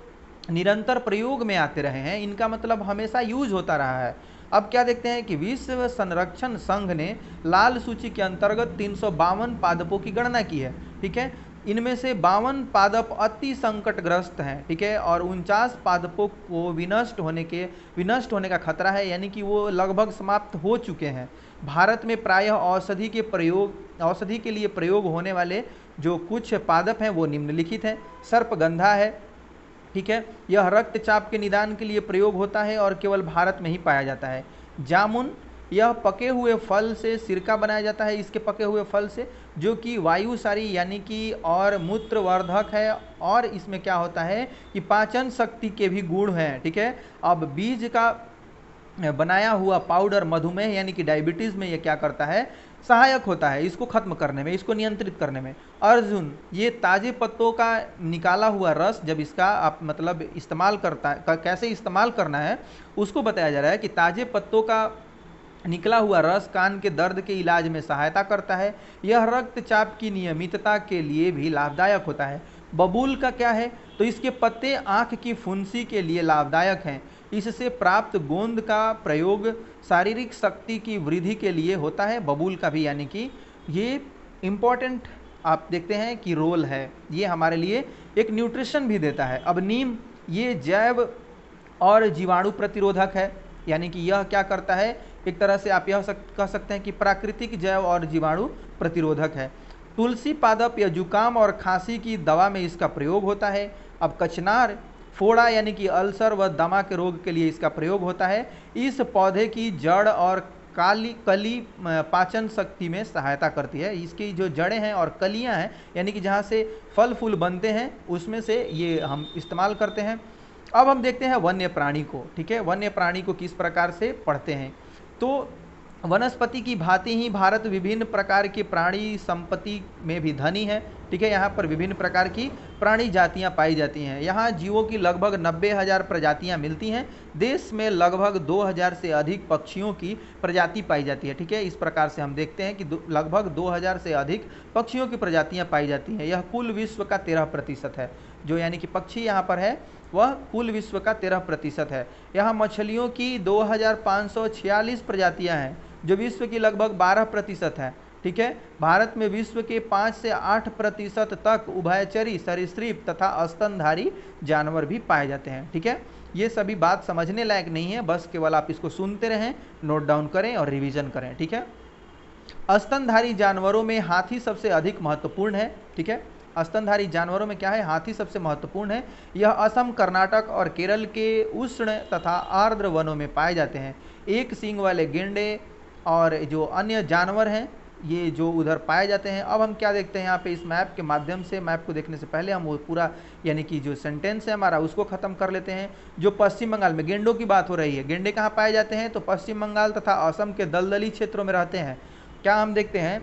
निरंतर प्रयोग में आते रहे हैं, इनका मतलब हमेशा यूज होता रहा है। अब क्या देखते हैं कि विश्व संरक्षण संघ ने लाल सूची के अंतर्गत 352 पादपों की गणना की है, ठीक है। इनमें से 52 पादप अति संकटग्रस्त हैं, ठीक है, और 49 पादपों को विनष्ट होने का खतरा है, यानी कि वो लगभग समाप्त हो चुके हैं। भारत में प्रायः औषधि के लिए प्रयोग होने वाले जो कुछ पादप हैं वो निम्नलिखित हैं। सर्पगंधा है, ठीक है, यह रक्तचाप के निदान के लिए प्रयोग होता है और केवल भारत में ही पाया जाता है। जामुन, यह पके हुए फल से सिरका बनाया जाता है, इसके पके हुए फल से, जो कि वायुसारी यानी कि और मूत्रवर्धक है, और इसमें क्या होता है कि पाचन शक्ति के भी गुण हैं, ठीक है। अब बीज का बनाया हुआ पाउडर मधुमेह यानी कि डायबिटीज़ में ये क्या करता है, सहायक होता है इसको खत्म करने में, इसको नियंत्रित करने में। अर्जुन, ये ताजे पत्तों का निकाला हुआ रस जब इसका आप मतलब इस्तेमाल करता है, कैसे इस्तेमाल करना है उसको बताया जा रहा है कि ताजे पत्तों का निकला हुआ रस कान के दर्द के इलाज में सहायता करता है। यह रक्तचाप की नियमितता के लिए भी लाभदायक होता है। बबूल का क्या है, तो इसके पत्ते आँख की फुंसी के लिए लाभदायक हैं। इससे प्राप्त गोंद का प्रयोग शारीरिक शक्ति की वृद्धि के लिए होता है। बबूल का भी यानी कि ये इम्पॉर्टेंट आप देखते हैं कि रोल है, ये हमारे लिए एक न्यूट्रिशन भी देता है। अब नीम, ये जैव और जीवाणु प्रतिरोधक है, यानी कि यह क्या करता है, एक तरह से आप यह कह सकते हैं कि प्राकृतिक जैव और जीवाणु प्रतिरोधक है। तुलसी पादप या जुकाम और खांसी की दवा में इसका प्रयोग होता है। अब कचनार, फोड़ा यानी कि अल्सर व दमा के रोग के लिए इसका प्रयोग होता है। इस पौधे की जड़ और कली पाचन शक्ति में सहायता करती है। इसकी जो जड़ें हैं और कलियां हैं यानी कि जहाँ से फल फूल बनते हैं उसमें से ये हम इस्तेमाल करते हैं। अब हम देखते हैं वन्य प्राणी को, ठीक है, वन्य प्राणी को किस प्रकार से पढ़ते हैं। तो वनस्पति की भांति ही भारत विभिन्न प्रकार के प्राणी संपत्ति में भी धनी है, ठीक है। यहाँ पर विभिन्न प्रकार की प्राणी जातियाँ पाई जाती हैं। यहाँ जीवों की लगभग 90,000 प्रजातियाँ मिलती हैं। देश में लगभग 2000 से अधिक पक्षियों की प्रजाति पाई जाती है, ठीक है। इस प्रकार से हम देखते हैं कि लगभग 2000 से अधिक पक्षियों की प्रजातियाँ पाई जाती हैं। यह कुल विश्व का 13% है, जो यानी कि पक्षी यहाँ पर है वह कुल विश्व का 13% है। यहाँ मछलियों की 2546 प्रजातियाँ हैं, जो विश्व की लगभग 12% है, ठीक है। भारत में विश्व के 5 से 8% तक उभयचरी सरीसृप तथा स्तनधारी जानवर भी पाए जाते हैं, ठीक है। ये सभी बात समझने लायक नहीं है, बस केवल आप इसको सुनते रहें, नोट डाउन करें और रिवीजन करें, ठीक है। स्तनधारी जानवरों में हाथी सबसे अधिक महत्वपूर्ण है, ठीक है। स्तनधारी जानवरों में क्या है, हाथी सबसे महत्वपूर्ण है। यह असम, कर्नाटक और केरल के उष्ण तथा आर्द्र वनों में पाए जाते हैं। एक सींग वाले गेंडे और जो अन्य जानवर हैं ये जो उधर पाए जाते हैं। अब हम क्या देखते हैं यहाँ पे इस मैप के माध्यम से, मैप को देखने से पहले हम वो पूरा यानी कि जो सेंटेंस है हमारा उसको ख़त्म कर लेते हैं। जो पश्चिम बंगाल में गेंडों की बात हो रही है, गेंडे कहाँ पाए जाते हैं, तो पश्चिम बंगाल तथा असम के दलदली क्षेत्रों में रहते हैं। क्या हम देखते हैं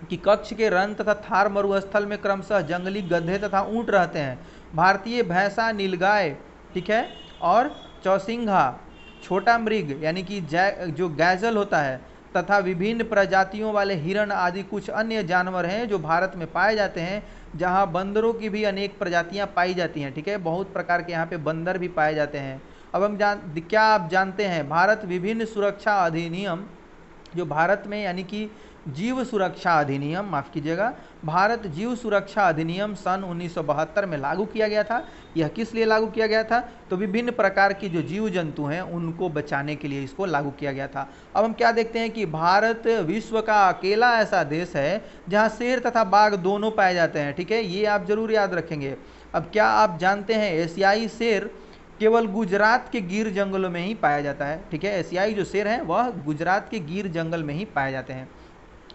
कि कच्छ के रण तथा थार मरुस्थल में क्रमशः जंगली गधे तथा ऊंट रहते हैं। भारतीय भैंसा, नीलगाय, ठीक है, और चौसिंघा, छोटा मृग यानी कि जो गैजल होता है, तथा विभिन्न प्रजातियों वाले हिरण आदि कुछ अन्य जानवर हैं जो भारत में पाए जाते हैं। जहां बंदरों की भी अनेक प्रजातियां पाई जाती हैं, ठीक है, बहुत प्रकार के यहाँ पे बंदर भी पाए जाते हैं। अब हम क्या आप जानते हैं, भारत विभिन्न सुरक्षा अधिनियम, जो भारत में यानी कि जीव सुरक्षा अधिनियम, माफ़ कीजिएगा, भारत जीव सुरक्षा अधिनियम सन 1972 में लागू किया गया था। यह किस लिए लागू किया गया था, तो विभिन्न प्रकार की जो जीव जंतु हैं उनको बचाने के लिए इसको लागू किया गया था। अब हम क्या देखते हैं कि भारत विश्व का अकेला ऐसा देश है जहां शेर तथा बाघ दोनों पाए जाते हैं, ठीक है, ये आप जरूर याद रखेंगे। अब क्या आप जानते हैं एशियाई शेर केवल गुजरात के गिर जंगलों में ही पाया जाता है, ठीक है। एशियाई जो शेर हैं वह गुजरात के गिर जंगल में ही पाए जाते हैं।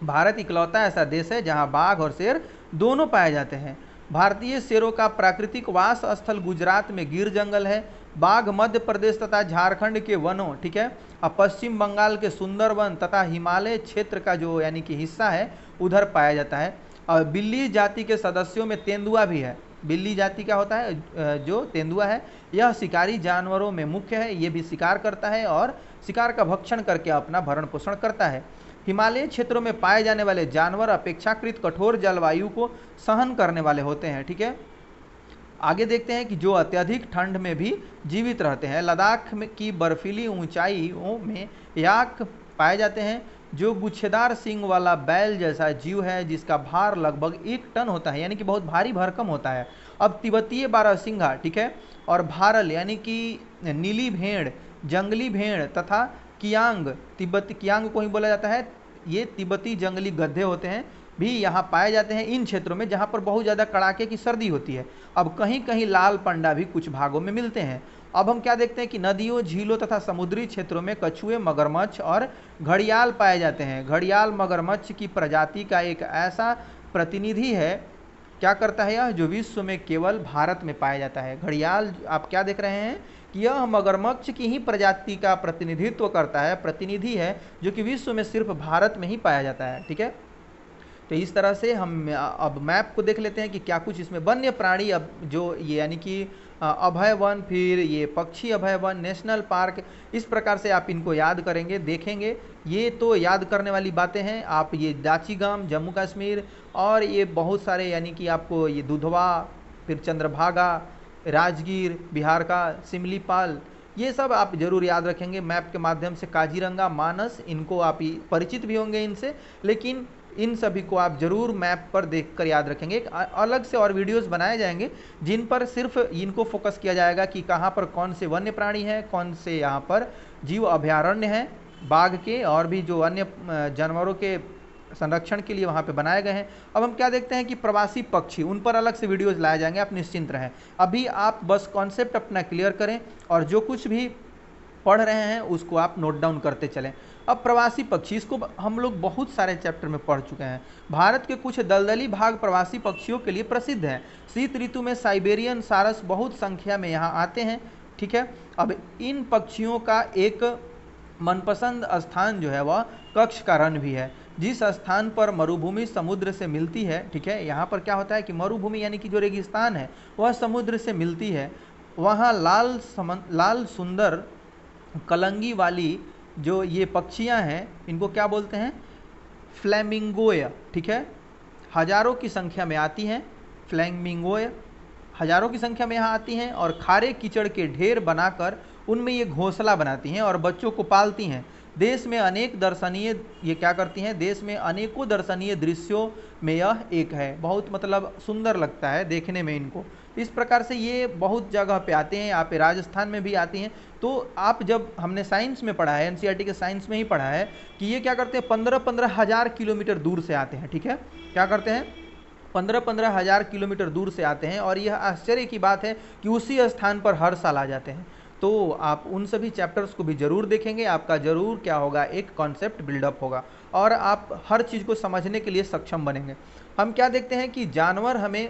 भारत इकलौता ऐसा देश है जहां बाघ और शेर दोनों पाए जाते हैं। भारतीय शेरों का प्राकृतिक वास स्थल गुजरात में गिर जंगल है। बाघ मध्य प्रदेश तथा झारखंड के वनों, ठीक है, और पश्चिम बंगाल के सुंदरवन तथा हिमालय क्षेत्र का जो यानी कि हिस्सा है उधर पाया जाता है। और बिल्ली जाति के सदस्यों में तेंदुआ भी है। बिल्ली जाति क्या होता है, जो तेंदुआ है, यह शिकारी जानवरों में मुख्य है। ये भी शिकार करता है और शिकार का भक्षण करके अपना भरण पोषण करता है। हिमालय क्षेत्रों में पाए जाने वाले जानवर अपेक्षाकृत कठोर जलवायु को सहन करने वाले होते हैं, ठीक है। आगे देखते हैं कि जो अत्यधिक ठंड में भी जीवित रहते हैं। लद्दाख की बर्फीली ऊंचाइयों में याक पाए जाते हैं, जो गुच्छेदार सींग वाला बैल जैसा जीव है जिसका भार लगभग 1 टन होता है, यानी कि बहुत भारी भरकम होता है। अब तिब्बतीय बारहसिंघा, ठीक है, और भारल यानी कि नीली भेड़, जंगली भेड़ तथा कियांग, तिब्बती कियांग को ही बोला जाता है, ये तिब्बती जंगली गधे होते हैं, भी यहाँ पाए जाते हैं इन क्षेत्रों में जहाँ पर बहुत ज़्यादा कड़ाके की सर्दी होती है। अब कहीं कहीं लाल पंडा भी कुछ भागों में मिलते हैं। अब हम क्या देखते हैं कि नदियों, झीलों तथा समुद्री क्षेत्रों में कछुए, मगरमच्छ और घड़ियाल पाए जाते हैं। घड़ियाल मगरमच्छ की प्रजाति का एक ऐसा प्रतिनिधि है, क्या करता है यह, जो विश्व में केवल भारत में पाया जाता है। घड़ियाल आप क्या देख रहे हैं कि यह मगरमच्छ की ही प्रजाति का प्रतिनिधित्व करता है, प्रतिनिधि है, जो कि विश्व में सिर्फ भारत में ही पाया जाता है, ठीक है। तो इस तरह से हम अब मैप को देख लेते हैं कि क्या कुछ इसमें वन्य प्राणी, अब जो ये यानी कि अभय वन, फिर ये पक्षी अभय वन, नेशनल पार्क, इस प्रकार से आप इनको याद करेंगे, देखेंगे। ये तो याद करने वाली बातें हैं। आप ये दाचीगाम जम्मू कश्मीर, और ये बहुत सारे यानी कि आपको ये दुधवा, फिर चंद्रभागा, राजगीर बिहार का, सिमलीपाल, ये सब आप जरूर याद रखेंगे मैप के माध्यम से। काजीरंगा, मानस, इनको आप परिचित भी होंगे इनसे, लेकिन इन सभी को आप जरूर मैप पर देखकर याद रखेंगे। एक अलग से और वीडियोस बनाए जाएंगे जिन पर सिर्फ इनको फोकस किया जाएगा कि कहाँ पर कौन से वन्य प्राणी हैं, कौन से यहाँ पर जीव अभयारण्य हैं बाघ के, और भी जो अन्य जानवरों के संरक्षण के लिए वहाँ पे बनाए गए हैं। अब हम क्या देखते हैं कि प्रवासी पक्षी, उन पर अलग से वीडियोस लाए जाएंगे, आप निश्चिंत रहें। अभी आप बस कॉन्सेप्ट अपना क्लियर करें और जो कुछ भी पढ़ रहे हैं उसको आप नोट डाउन करते चलें। अब प्रवासी पक्षी, इसको हम लोग बहुत सारे चैप्टर में पढ़ चुके हैं। भारत के कुछ दलदली भाग प्रवासी पक्षियों के लिए प्रसिद्ध हैं। शीत ऋतु में साइबेरियन सारस बहुत संख्या में यहाँ आते हैं, ठीक है। अब इन पक्षियों का एक मनपसंद स्थान जो है वह कक्ष का रन भी है, जिस स्थान पर मरुभूमि समुद्र से मिलती है, ठीक है। यहाँ पर क्या होता है कि मरुभूमि यानी कि जो रेगिस्तान है वह समुद्र से मिलती है। वहाँ लाल सुंदर कलंगी वाली जो ये पक्षियाँ हैं, इनको क्या बोलते हैं, फ्लैमिंगोय, ठीक है। हजारों की संख्या में आती हैं, फ्लैमिंगोय हजारों की संख्या में यहाँ आती हैं और खारे कीचड़ के ढेर बनाकर उनमें ये घोंसला बनाती हैं और बच्चों को पालती हैं। देश में अनेक दर्शनीय, ये क्या करती हैं, देश में अनेकों दर्शनीय दृश्यों में यह एक है। बहुत मतलब सुंदर लगता है देखने में इनको। इस प्रकार से ये बहुत जगह पे आते हैं, यहाँ पे राजस्थान में भी आती हैं। तो आप जब हमने साइंस में पढ़ा है, एनसीईआरटी के साइंस में ही पढ़ा है कि ये क्या करते हैं, 15-15 हज़ार किलोमीटर दूर से आते हैं, ठीक है। क्या करते हैं, 15-15 हज़ार किलोमीटर दूर से आते हैं और यह आश्चर्य की बात है कि उसी स्थान पर हर साल आ जाते हैं। तो आप उन सभी चैप्टर्स को भी ज़रूर देखेंगे, आपका ज़रूर क्या होगा, एक कॉन्सेप्ट बिल्डअप होगा और आप हर चीज़ को समझने के लिए सक्षम बनेंगे। हम क्या देखते हैं कि जानवर हमें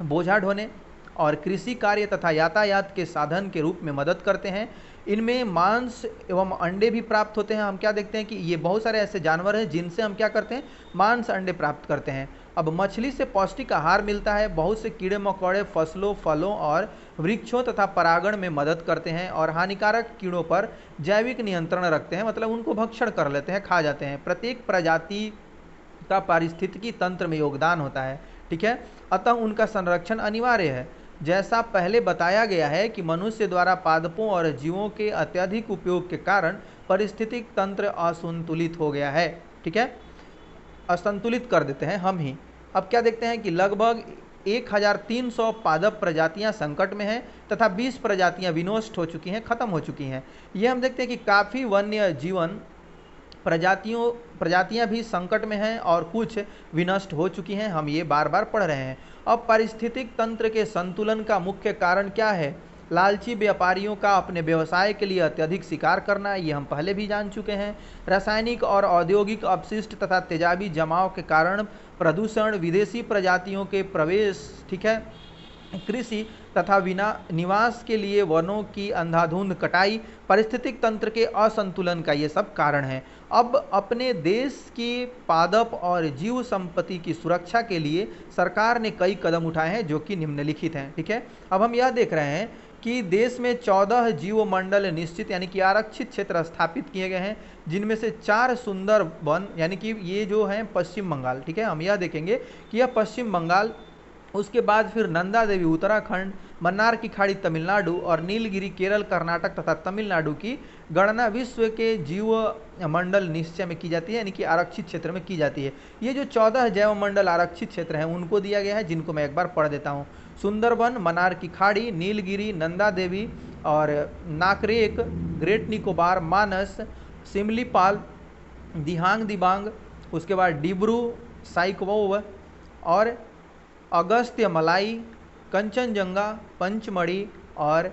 बोझा ढोने और कृषि कार्य तथा यातायात के साधन के रूप में मदद करते हैं। इनमें मांस एवं अंडे भी प्राप्त होते हैं। हम क्या देखते हैं कि ये बहुत सारे ऐसे जानवर हैं जिनसे हम क्या करते हैं, मांस अंडे प्राप्त करते हैं। अब मछली से पौष्टिक आहार मिलता है। बहुत से कीड़े मकोड़े फसलों, फलों और वृक्षों तथा परागण में मदद करते हैं और हानिकारक कीड़ों पर जैविक नियंत्रण रखते हैं, मतलब उनको भक्षण कर लेते हैं, खा जाते हैं। प्रत्येक प्रजाति का पारिस्थितिकी तंत्र में योगदान होता है, ठीक है। अतः उनका संरक्षण अनिवार्य है। जैसा पहले बताया गया है कि मनुष्य द्वारा पादपों और जीवों के अत्यधिक उपयोग के कारण पारिस्थितिक तंत्र असंतुलित हो गया है, ठीक है। असंतुलित कर देते हैं हम ही। अब क्या देखते हैं कि लगभग 1300 पादप प्रजातियां संकट में हैं तथा 20 प्रजातियां विनष्ट हो चुकी हैं, खत्म हो चुकी हैं। ये हम देखते हैं कि काफ़ी वन्य जीवन प्रजातियां भी संकट में हैं और कुछ विनष्ट हो चुकी हैं, हम ये बार बार पढ़ रहे हैं। अब पारिस्थितिक तंत्र के संतुलन का मुख्य कारण क्या है, लालची व्यापारियों का अपने व्यवसाय के लिए अत्यधिक शिकार करना, ये हम पहले भी जान चुके हैं। रासायनिक और औद्योगिक अपशिष्ट तथा तेजाबी जमाव के कारण प्रदूषण, विदेशी प्रजातियों के प्रवेश, ठीक है, कृषि तथा निवास के लिए वनों की अंधाधुंध कटाई, पारिस्थितिक तंत्र के असंतुलन का ये सब कारण है। अब अपने देश की पादप और जीव संपत्ति की सुरक्षा के लिए सरकार ने कई कदम उठाए हैं जो कि निम्नलिखित हैं, ठीक है। अब हम यह देख रहे हैं कि देश में 14 जीव मंडल निश्चित यानी कि आरक्षित क्षेत्र स्थापित किए गए हैं, जिनमें से 4 सुंदर वन यानी कि ये जो हैं पश्चिम बंगाल, ठीक है, हम यह देखेंगे कि यह पश्चिम बंगाल, उसके बाद फिर नंदा देवी उत्तराखंड, मन्नार की खाड़ी तमिलनाडु और नीलगिरी केरल, कर्नाटक तथा तमिलनाडु की गणना विश्व के जीव मंडल निश्चय में की जाती है, यानी कि आरक्षित क्षेत्र में की जाती है। ये जो 14 जैव मंडल आरक्षित क्षेत्र हैं उनको दिया गया है, जिनको मैं एक बार पढ़ देता हूँ। सुंदरबन, मन्नार की खाड़ी, नीलगिरी, नंदा देवी और नाकरेक, ग्रेट निकोबार, मानस, सिमलीपाल, दिहांग दिबांग, उसके बाद डिब्रू साइकोव और अगस्त्य मलाई, कंचनजंगा, पंचमढ़ी और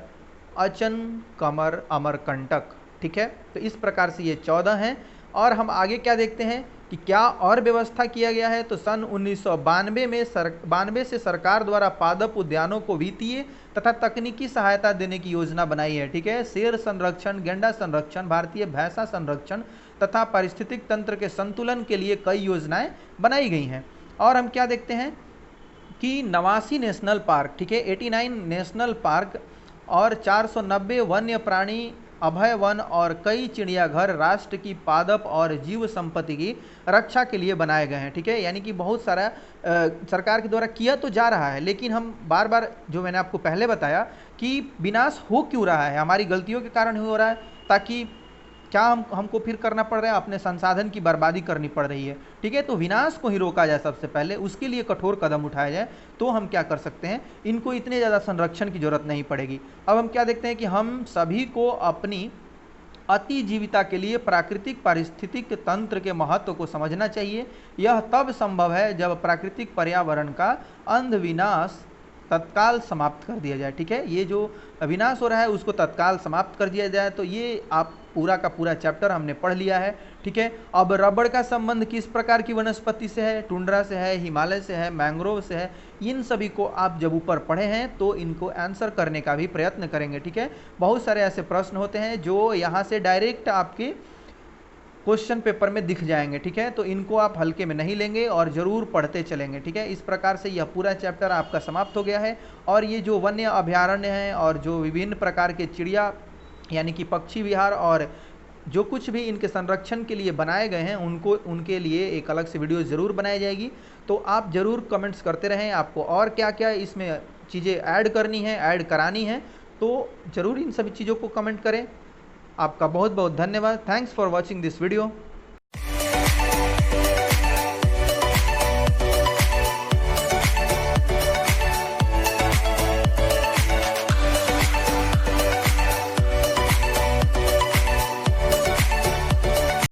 अचन कमर अमरकंटक, ठीक है। तो इस प्रकार से ये 14 हैं। और हम आगे क्या देखते हैं कि क्या और व्यवस्था किया गया है। तो सन 1992 में 92 से सरकार द्वारा पादप उद्यानों को वित्तीय तथा तकनीकी सहायता देने की योजना बनाई है, ठीक है। शेर संरक्षण, गेंडा संरक्षण, भारतीय भैंसा संरक्षण तथा पारिस्थितिक तंत्र के संतुलन के लिए कई योजनाएं बनाई गई हैं। और हम क्या देखते हैं कि 89 नेशनल पार्क, ठीक है, 89 नेशनल पार्क और 490 वन्य प्राणी अभय वन और कई चिड़ियाघर राष्ट्र की पादप और जीव संपत्ति की रक्षा के लिए बनाए गए हैं, ठीक है। यानी कि बहुत सारा सरकार के द्वारा किया तो जा रहा है, लेकिन हम बार बार जो मैंने आपको पहले बताया कि विनाश हो क्यों रहा है, हमारी गलतियों के कारण हो रहा है, ताकि क्या हमको फिर करना पड़ रहा है, अपने संसाधन की बर्बादी करनी पड़ रही है, ठीक है। तो विनाश को ही रोका जाए सबसे पहले, उसके लिए कठोर कदम उठाया जाए, तो हम क्या कर सकते हैं, इनको इतने ज़्यादा संरक्षण की जरूरत नहीं पड़ेगी। अब हम क्या देखते हैं कि हम सभी को अपनी अतिजीविता के लिए प्राकृतिक पारिस्थितिक तंत्र के महत्व को समझना चाहिए। यह तब संभव है जब प्राकृतिक पर्यावरण का अंध विनाश तत्काल समाप्त कर दिया जाए, ठीक है। ये जो विनाश हो रहा है उसको तत्काल समाप्त कर दिया जाए। तो ये आप पूरा का पूरा चैप्टर हमने पढ़ लिया है, ठीक है। अब रबड़ का संबंध किस प्रकार की वनस्पति से है, टुंड्रा से है, हिमालय से है, मैंग्रोव से है, इन सभी को आप जब ऊपर पढ़े हैं तो इनको आंसर करने का भी प्रयत्न करेंगे, ठीक है। बहुत सारे ऐसे प्रश्न होते हैं जो यहाँ से डायरेक्ट आपके क्वेश्चन पेपर में दिख जाएंगे, ठीक है। तो इनको आप हल्के में नहीं लेंगे और ज़रूर पढ़ते चलेंगे, ठीक है। इस प्रकार से यह पूरा चैप्टर आपका समाप्त हो गया है। और ये जो वन्य अभयारण्य हैं और जो विभिन्न प्रकार के चिड़िया यानी कि पक्षी विहार और जो कुछ भी इनके संरक्षण के लिए बनाए गए हैं उनके लिए एक अलग से वीडियो ज़रूर बनाई जाएगी। तो आप ज़रूर कमेंट्स करते रहें, आपको और क्या क्या इसमें चीज़ें ऐड करनी है, ऐड करानी है, तो ज़रूर इन सभी चीज़ों को कमेंट करें। आपका बहुत बहुत धन्यवाद। Thanks for watching this video.